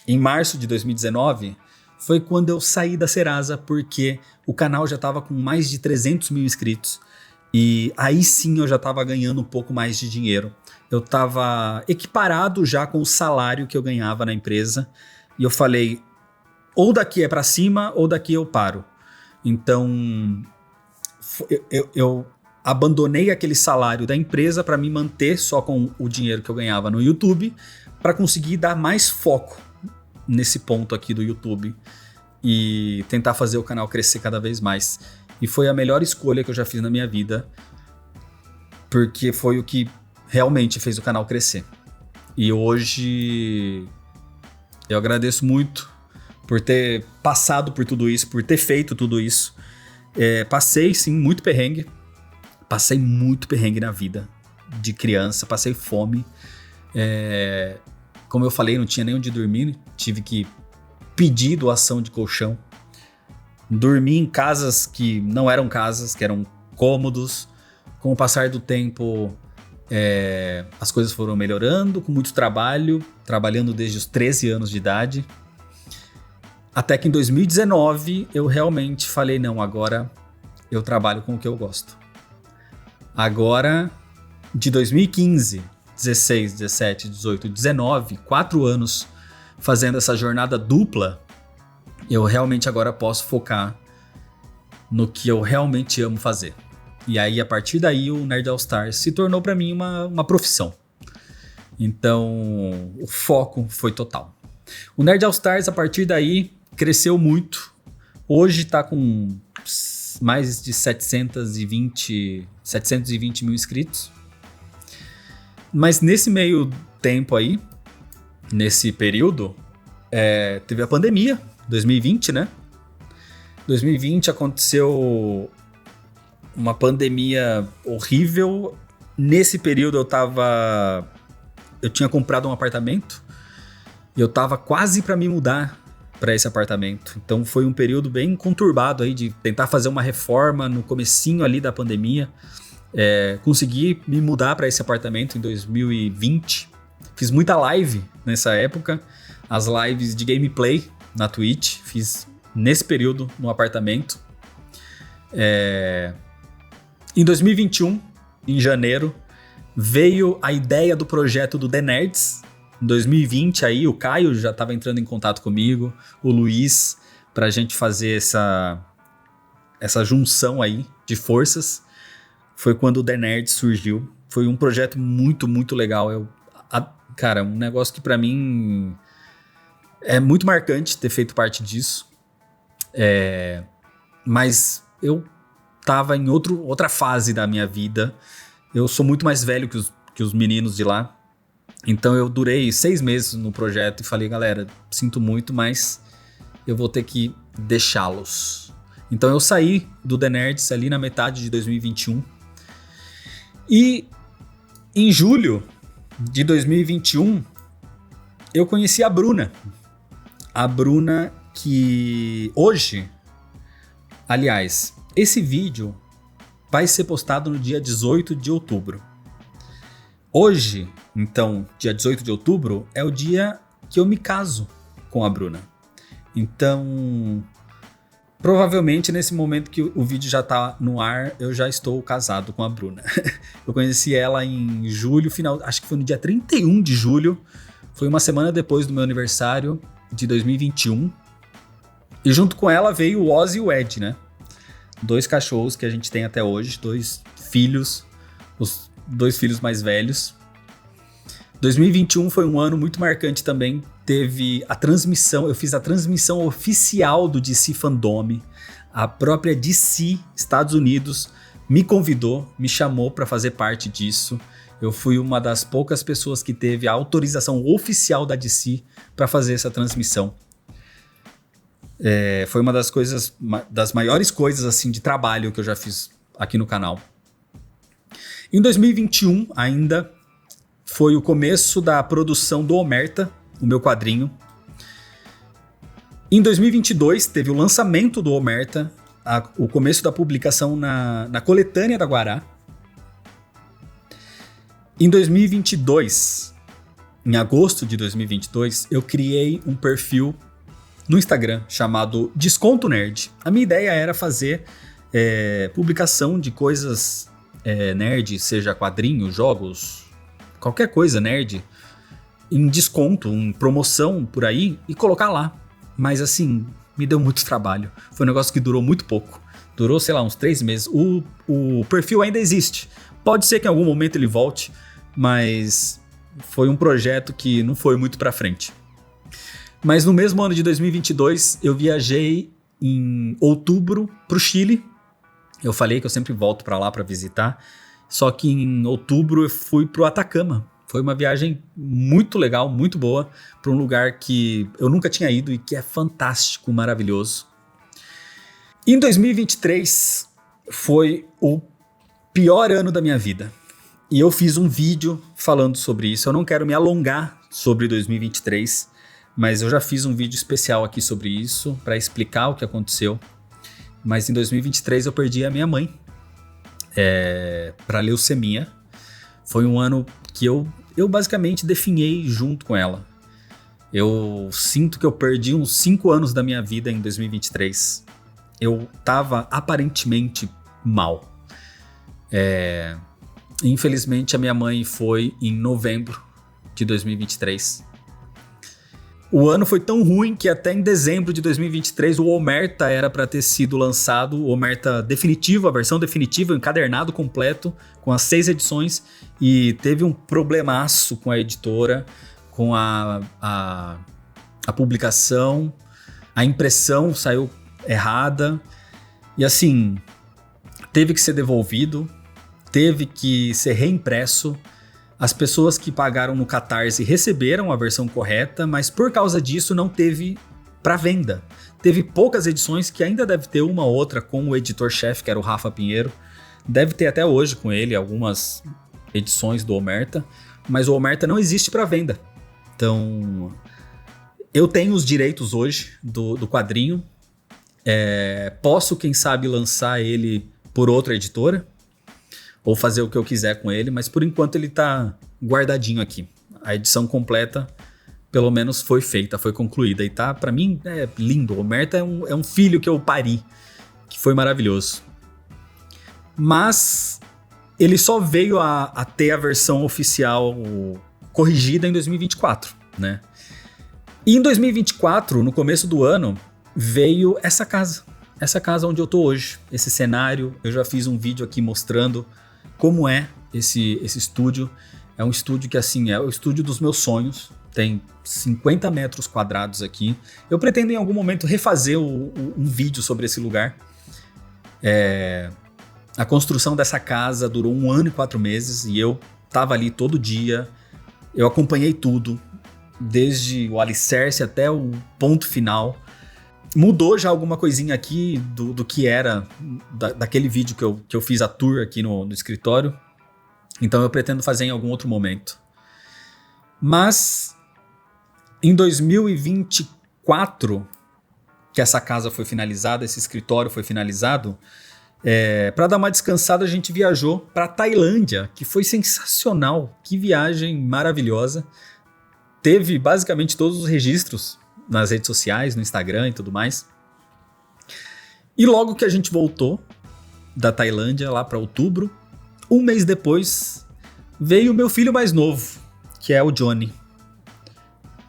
em março de 2019, foi quando eu saí da Serasa, porque o canal já estava com mais de 300 mil inscritos. E aí sim eu já estava ganhando um pouco mais de dinheiro. Eu estava equiparado já com o salário que eu ganhava na empresa. E eu falei, ou daqui é para cima, ou daqui eu paro. Então, eu abandonei aquele salário da empresa para me manter só com o dinheiro que eu ganhava no YouTube, para conseguir dar mais foco nesse ponto aqui do YouTube e tentar fazer o canal crescer cada vez mais. E foi a melhor escolha que eu já fiz na minha vida, porque foi o que realmente fez o canal crescer. E hoje eu agradeço muito por ter passado por tudo isso, por ter feito tudo isso. Passei sim muito perrengue na vida de criança, passei fome. Como eu falei, não tinha nem onde dormir, tive que pedir doação de colchão. Dormi em casas que não eram casas, que eram cômodos. Com o passar do tempo, as coisas foram melhorando, com muito trabalho, trabalhando desde os 13 anos de idade. Até que em 2019 eu realmente falei, não, agora eu trabalho com o que eu gosto. Agora, de 2015, 16, 17, 18, 19, 4 anos fazendo essa jornada dupla, eu realmente agora posso focar no que eu realmente amo fazer. E aí, a partir daí, o Nerd All Stars se tornou para mim uma profissão. Então, o foco foi total. O Nerd All Stars, a partir daí, cresceu muito. Hoje está com mais de 720 mil inscritos. Mas nesse meio tempo aí, nesse período, teve a pandemia, 2020, né? 2020 aconteceu uma pandemia horrível. Nesse período eu tinha comprado um apartamento e eu tava quase para me mudar para esse apartamento. Então foi um período bem conturbado aí de tentar fazer uma reforma no comecinho ali da pandemia. Consegui me mudar para esse apartamento em 2020. Fiz muita live nessa época, as lives de gameplay na Twitch, fiz nesse período no apartamento. Em 2021, em janeiro, veio a ideia do projeto do The Nerds. Em 2020 aí o Caio já estava entrando em contato comigo, o Luiz, para a gente fazer essa junção aí de forças. Foi quando o The Nerds surgiu. Foi um projeto muito, muito legal. Cara, um negócio que para mim é muito marcante ter feito parte disso. Mas eu tava em outra fase da minha vida. Eu sou muito mais velho que os meninos de lá. Então eu durei 6 meses no projeto e falei, galera, sinto muito, mas eu vou ter que deixá-los. Então eu saí do The Nerds ali na metade de 2021. E em julho de 2021, eu conheci a Bruna. A Bruna que hoje Aliás, esse vídeo vai ser postado no dia 18 de outubro. Hoje, então, dia 18 de outubro, é o dia que eu me caso com a Bruna. Então, provavelmente nesse momento que o vídeo já tá no ar, eu já estou casado com a Bruna. Eu conheci ela em julho, acho que foi no dia 31 de julho. Foi uma semana depois do meu aniversário de 2021. E junto com ela veio o Oz e o Ed, né? 2 cachorros que a gente tem até hoje, 2 filhos, os 2 filhos mais velhos. 2021 foi um ano muito marcante também. Teve a transmissão, eu fiz a transmissão oficial do DC Fandome. A própria DC Estados Unidos me convidou, me chamou para fazer parte disso. Eu fui uma das poucas pessoas que teve a autorização oficial da DC para fazer essa transmissão. Foi uma das maiores coisas assim de trabalho que eu já fiz aqui no canal. Em 2021 ainda foi o começo da produção do Omerta, o meu quadrinho. Em 2022 teve o lançamento do Omerta, o começo da publicação na coletânea da Guará. Em 2022, em agosto de 2022, eu criei um perfil no Instagram chamado Desconto Nerd. A minha ideia era fazer publicação de coisas nerd, seja quadrinhos, jogos, qualquer coisa nerd, em desconto, em promoção por aí e colocar lá. Mas assim, me deu muito trabalho. Foi um negócio que durou muito pouco. Durou, sei lá, uns 3 meses. O perfil ainda existe. Pode ser que em algum momento ele volte, mas foi um projeto que não foi muito pra frente. Mas no mesmo ano de 2022, eu viajei em outubro pro Chile. Eu falei que eu sempre volto pra lá pra visitar. Só que em outubro eu fui pro Atacama. Foi uma viagem muito legal, muito boa, para um lugar que eu nunca tinha ido e que é fantástico, maravilhoso. Em 2023 foi o pior ano da minha vida. E eu fiz um vídeo falando sobre isso. Eu não quero me alongar sobre 2023, mas eu já fiz um vídeo especial aqui sobre isso, para explicar o que aconteceu. Mas em 2023 eu perdi a minha mãe para leucemia. Foi um ano que eu basicamente definhei junto com ela. Eu sinto que eu perdi uns 5 anos da minha vida em 2023. Eu tava aparentemente mal. Infelizmente a minha mãe foi em novembro de 2023. O ano foi tão ruim que até em dezembro de 2023 o Omerta era para ter sido lançado, o Omerta definitivo, a versão definitiva, o encadernado completo, com as 6 edições, e teve um problemaço com a editora, com a publicação, a impressão saiu errada, e assim, teve que ser devolvido, teve que ser reimpresso. As pessoas que pagaram no Catarse receberam a versão correta, mas por causa disso não teve para venda. Teve poucas edições, que ainda deve ter uma ou outra com o editor-chefe, que era o Rafa Pinheiro. Deve ter até hoje com ele algumas edições do Omerta, mas o Omerta não existe para venda. Então, eu tenho os direitos hoje do quadrinho. Posso, quem sabe, lançar ele por outra editora, ou fazer o que eu quiser com ele, mas por enquanto ele tá guardadinho aqui. A edição completa, pelo menos, foi feita, foi concluída. E tá, pra mim, é lindo. O Omerta é um filho que eu pari, que foi maravilhoso. Mas ele só veio a ter a versão oficial corrigida em 2024, né? E em 2024, no começo do ano, veio essa casa. Essa casa onde eu tô hoje, esse cenário. Eu já fiz um vídeo aqui mostrando como é esse estúdio. É um estúdio que, assim, é o estúdio dos meus sonhos. Tem 50 metros quadrados aqui. Eu pretendo em algum momento refazer um vídeo sobre esse lugar. A construção dessa casa durou 1 ano e 4 meses e eu tava ali todo dia. Eu acompanhei tudo, desde o alicerce até o ponto final. Mudou já alguma coisinha aqui do que era daquele vídeo que eu fiz a tour aqui no escritório. Então eu pretendo fazer em algum outro momento. Mas em 2024 que essa casa foi finalizada, esse escritório foi finalizado, para dar uma descansada, a gente viajou para Tailândia, que foi sensacional. Que viagem maravilhosa. Teve basicamente todos os registros nas redes sociais, no Instagram e tudo mais. E logo que a gente voltou da Tailândia, lá para outubro, um mês depois, veio o meu filho mais novo, que é o Johnny.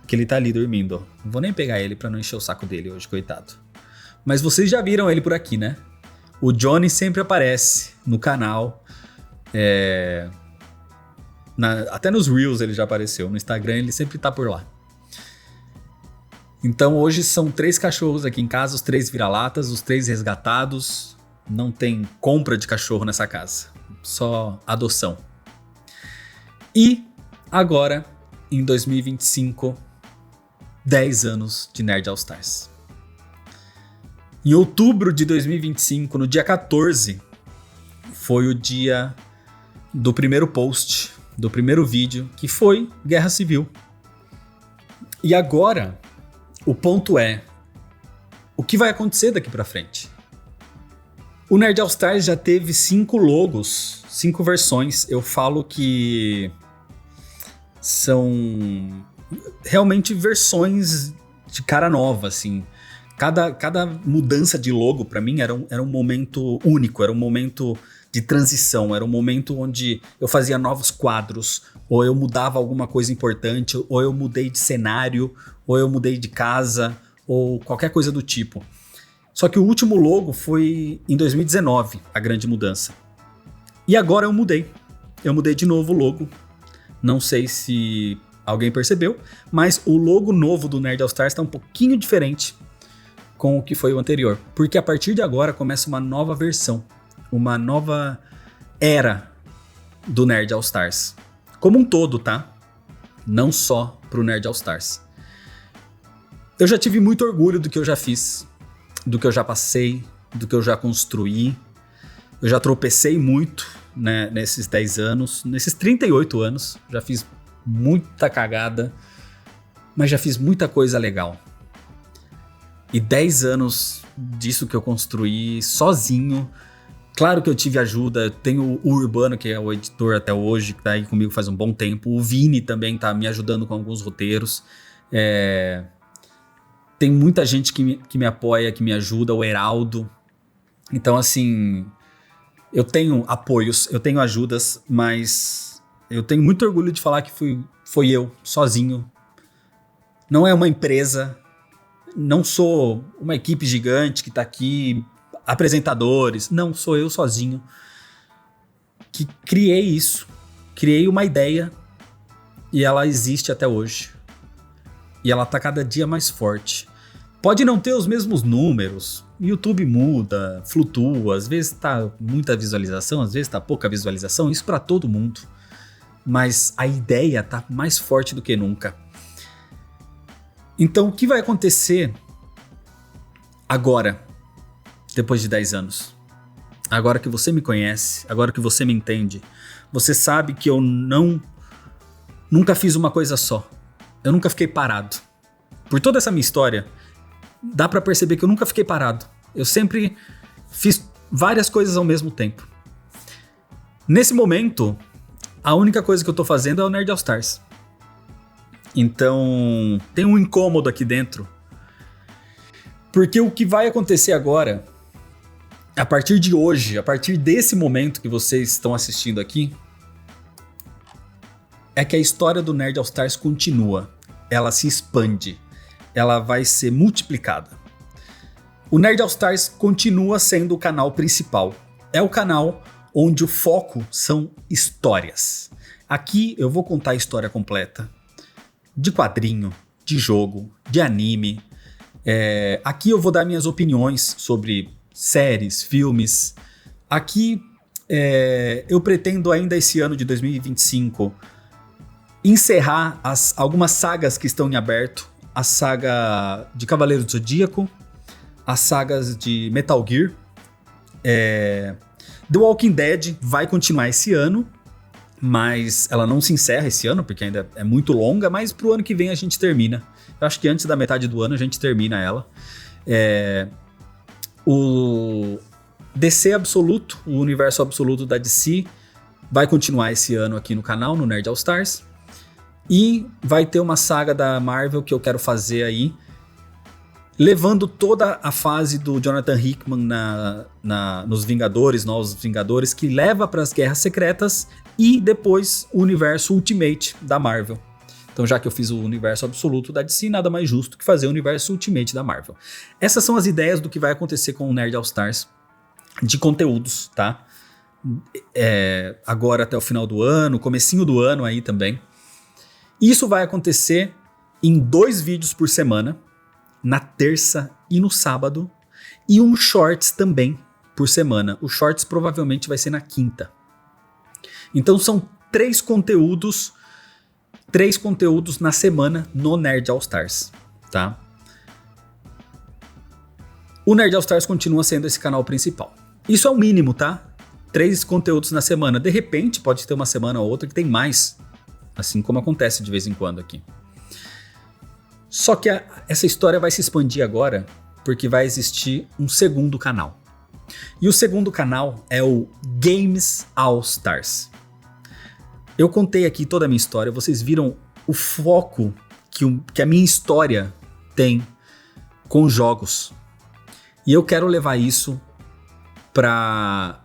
Que ele tá ali dormindo. Não vou nem pegar ele para não encher o saco dele hoje, coitado. Mas vocês já viram ele por aqui, né? O Johnny sempre aparece no canal. Até nos Reels ele já apareceu. No Instagram ele sempre tá por lá. Então hoje são 3 cachorros aqui em casa, os 3 vira-latas, os 3 resgatados. Não tem compra de cachorro nessa casa. Só adoção. E agora, em 2025, 10 anos de Nerd All Stars. Em outubro de 2025, no dia 14, foi o dia do primeiro post, do primeiro vídeo, que foi Guerra Civil. E agora, o ponto é, o que vai acontecer daqui pra frente? O Nerd All Stars já teve 5 logos, 5 versões. Eu falo que são realmente versões de cara nova, assim. Cada mudança de logo, pra mim, era um momento único, era um momento de transição, era um momento onde eu fazia novos quadros, ou eu mudava alguma coisa importante, ou eu mudei de cenário, ou eu mudei de casa, ou qualquer coisa do tipo. Só que o último logo foi em 2019, a grande mudança. E agora eu mudei. Eu mudei de novo o logo. Não sei se alguém percebeu, mas o logo novo do Nerd All Stars está um pouquinho diferente com o que foi o anterior. Porque a partir de agora começa uma nova versão, uma nova era do Nerd All Stars. Como um todo, tá? Não só pro Nerd All Stars. Eu já tive muito orgulho do que eu já fiz, do que eu já passei, do que eu já construí. Eu já tropecei muito, né, nesses 10 anos, nesses 38 anos. Já fiz muita cagada, mas já fiz muita coisa legal. E 10 anos disso que eu construí sozinho. Claro que eu tive ajuda, eu tenho o Urbano, que é o editor até hoje, que tá aí comigo faz um bom tempo. O Vini também tá me ajudando com alguns roteiros. Tem muita gente que me apoia, que me ajuda, o Heraldo. Então, assim, eu tenho apoios, eu tenho ajudas, mas eu tenho muito orgulho de falar que foi eu, sozinho. Não é uma empresa, não sou uma equipe gigante que tá aqui, apresentadores. Não, sou eu sozinho que criei isso. Criei uma ideia e ela existe até hoje. E ela tá cada dia mais forte. Pode não ter os mesmos números, YouTube muda, flutua, às vezes tá muita visualização, às vezes tá pouca visualização, isso pra todo mundo. Mas a ideia tá mais forte do que nunca. Então o que vai acontecer agora, depois de 10 anos? Agora que você me conhece, agora que você me entende, você sabe que eu nunca fiz uma coisa só. Eu nunca fiquei parado. Por toda essa minha história, dá pra perceber que eu nunca fiquei parado. Eu sempre fiz várias coisas ao mesmo tempo. Nesse momento, a única coisa que eu tô fazendo é o Nerd All Stars. Então, tem um incômodo aqui dentro. Porque o que vai acontecer agora, a partir de hoje, a partir desse momento que vocês estão assistindo aqui, é que a história do Nerd All Stars continua. Ela se expande. Ela vai ser multiplicada. O Nerd All Stars continua sendo o canal principal. É o canal onde o foco são histórias. Aqui eu vou contar a história completa. De quadrinho, de jogo, de anime. Aqui eu vou dar minhas opiniões sobre séries, filmes. Aqui eu pretendo ainda esse ano de 2025 encerrar algumas sagas que estão em aberto. A saga de Cavaleiro do Zodíaco, as sagas de Metal Gear. The Walking Dead vai continuar esse ano, mas ela não se encerra esse ano, porque ainda é muito longa, mas pro ano que vem a gente termina. Eu acho que antes da metade do ano a gente termina ela. O DC Absoluto, o universo absoluto da DC, vai continuar esse ano aqui no canal, no Nerd All Stars. E vai ter uma saga da Marvel que eu quero fazer aí, levando toda a fase do Jonathan Hickman nos Vingadores, Novos Vingadores, que leva para as Guerras Secretas, e depois o universo Ultimate da Marvel. Então, já que eu fiz o universo absoluto da DC, nada mais justo que fazer o universo Ultimate da Marvel. Essas são as ideias do que vai acontecer com o Nerd All Stars de conteúdos, tá? Agora até o final do ano, comecinho do ano aí também. Isso vai acontecer em 2 vídeos por semana, na terça e no sábado, e um shorts também por semana. O shorts provavelmente vai ser na quinta. Então são 3 conteúdos na semana no Nerd All Stars, tá? O Nerd All Stars continua sendo esse canal principal. Isso é o mínimo, tá? 3 conteúdos na semana. De repente, pode ter uma semana ou outra que tem mais, assim como acontece de vez em quando aqui. Só que essa história vai se expandir agora, porque vai existir um segundo canal. E o segundo canal é o Games All Stars. Eu contei aqui toda a minha história, vocês viram o foco que a minha história tem com jogos. E eu quero levar isso para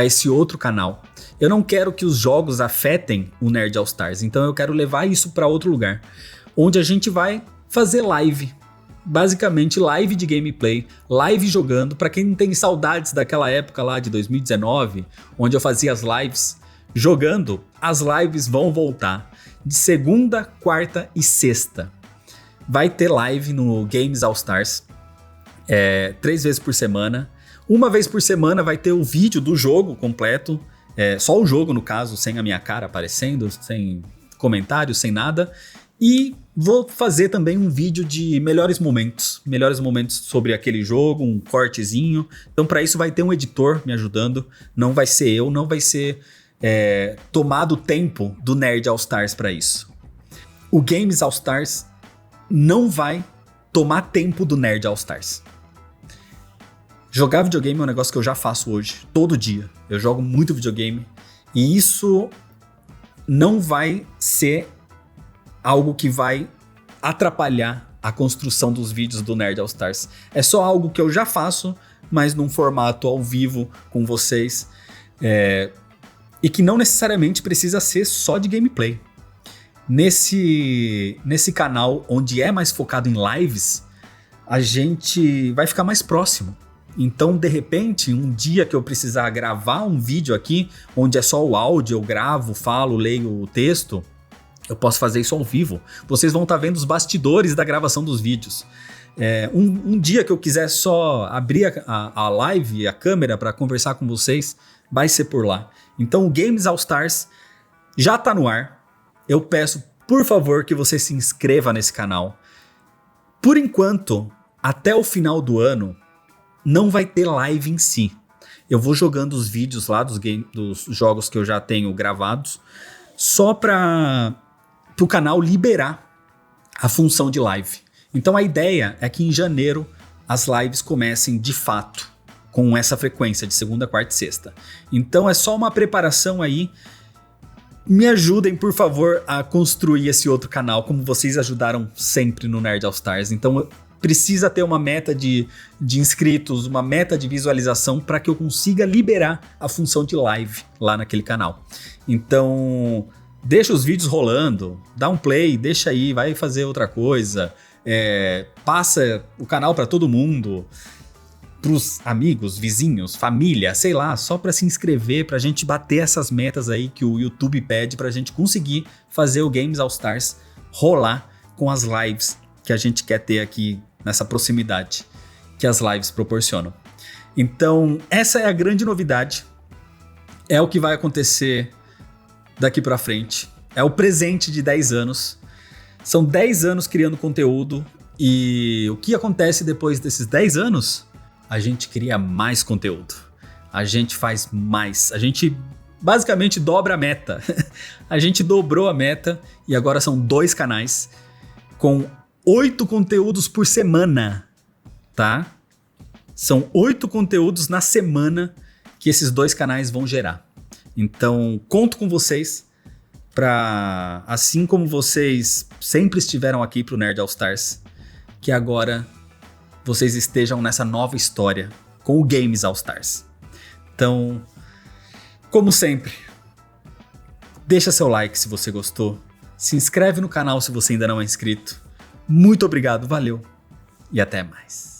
esse outro canal. Eu não quero que os jogos afetem o Nerd All Stars, então eu quero levar isso para outro lugar, onde a gente vai fazer live. Basicamente live de gameplay, live jogando. Para quem não tem saudades daquela época lá de 2019, onde eu fazia as lives jogando, as lives vão voltar de segunda, quarta e sexta. Vai ter live no Games All Stars 3 vezes por semana. Uma vez por semana vai ter o vídeo do jogo completo, só o jogo no caso, sem a minha cara aparecendo, sem comentários, sem nada. E vou fazer também um vídeo de melhores momentos sobre aquele jogo, um cortezinho. Então para isso vai ter um editor me ajudando, não vai ser eu, não vai ser tomado o tempo do Nerd All Stars para isso. O Games All Stars não vai tomar tempo do Nerd All Stars. Jogar videogame é um negócio que eu já faço hoje, todo dia. Eu jogo muito videogame e isso não vai ser algo que vai atrapalhar a construção dos vídeos do Nerd All Stars. É só algo que eu já faço, mas num formato ao vivo com vocês. E que não necessariamente precisa ser só de gameplay. Nesse canal, onde é mais focado em lives, a gente vai ficar mais próximo. Então, de repente, um dia que eu precisar gravar um vídeo aqui, onde é só o áudio, eu gravo, falo, leio o texto, eu posso fazer isso ao vivo. Vocês vão estar vendo os bastidores da gravação dos vídeos. Um dia que eu quiser só abrir a live, a câmera para conversar com vocês, vai ser por lá. Então o Games All Stars já está no ar. Eu peço, por favor, que você se inscreva nesse canal. Por enquanto, até o final do ano, não vai ter live em si. Eu vou jogando os vídeos lá dos jogos que eu já tenho gravados, só para o canal liberar a função de live. Então a ideia é que em janeiro as lives comecem de fato, com essa frequência de segunda, quarta e sexta. Então é só uma preparação aí. Me ajudem, por favor, a construir esse outro canal, como vocês ajudaram sempre no Nerd All Stars. Então precisa ter uma meta de inscritos, uma meta de visualização para que eu consiga liberar a função de live lá naquele canal. Então deixa os vídeos rolando, dá um play, deixa aí, vai fazer outra coisa, passa o canal para todo mundo, pros amigos, vizinhos, família, sei lá, só para se inscrever, pra gente bater essas metas aí que o YouTube pede pra gente conseguir fazer o Games All Stars rolar com as lives que a gente quer ter aqui nessa proximidade que as lives proporcionam. Então, essa é a grande novidade, é o que vai acontecer daqui pra frente, é o presente de 10 anos, são 10 anos criando conteúdo e o que acontece depois desses 10 anos? A gente cria mais conteúdo, a gente faz mais, a gente basicamente dobra a meta. A gente dobrou a meta e agora são 2 canais com 8 conteúdos por semana. tá? São 8 conteúdos na semana que esses 2 canais vão gerar. Então, conto com vocês para, assim como vocês sempre estiveram aqui pro Nerd All Stars, que agora vocês estejam nessa nova história com o Games All Stars. Então, como sempre, deixa seu like se você gostou, se inscreve no canal se você ainda não é inscrito. Muito obrigado, valeu e até mais.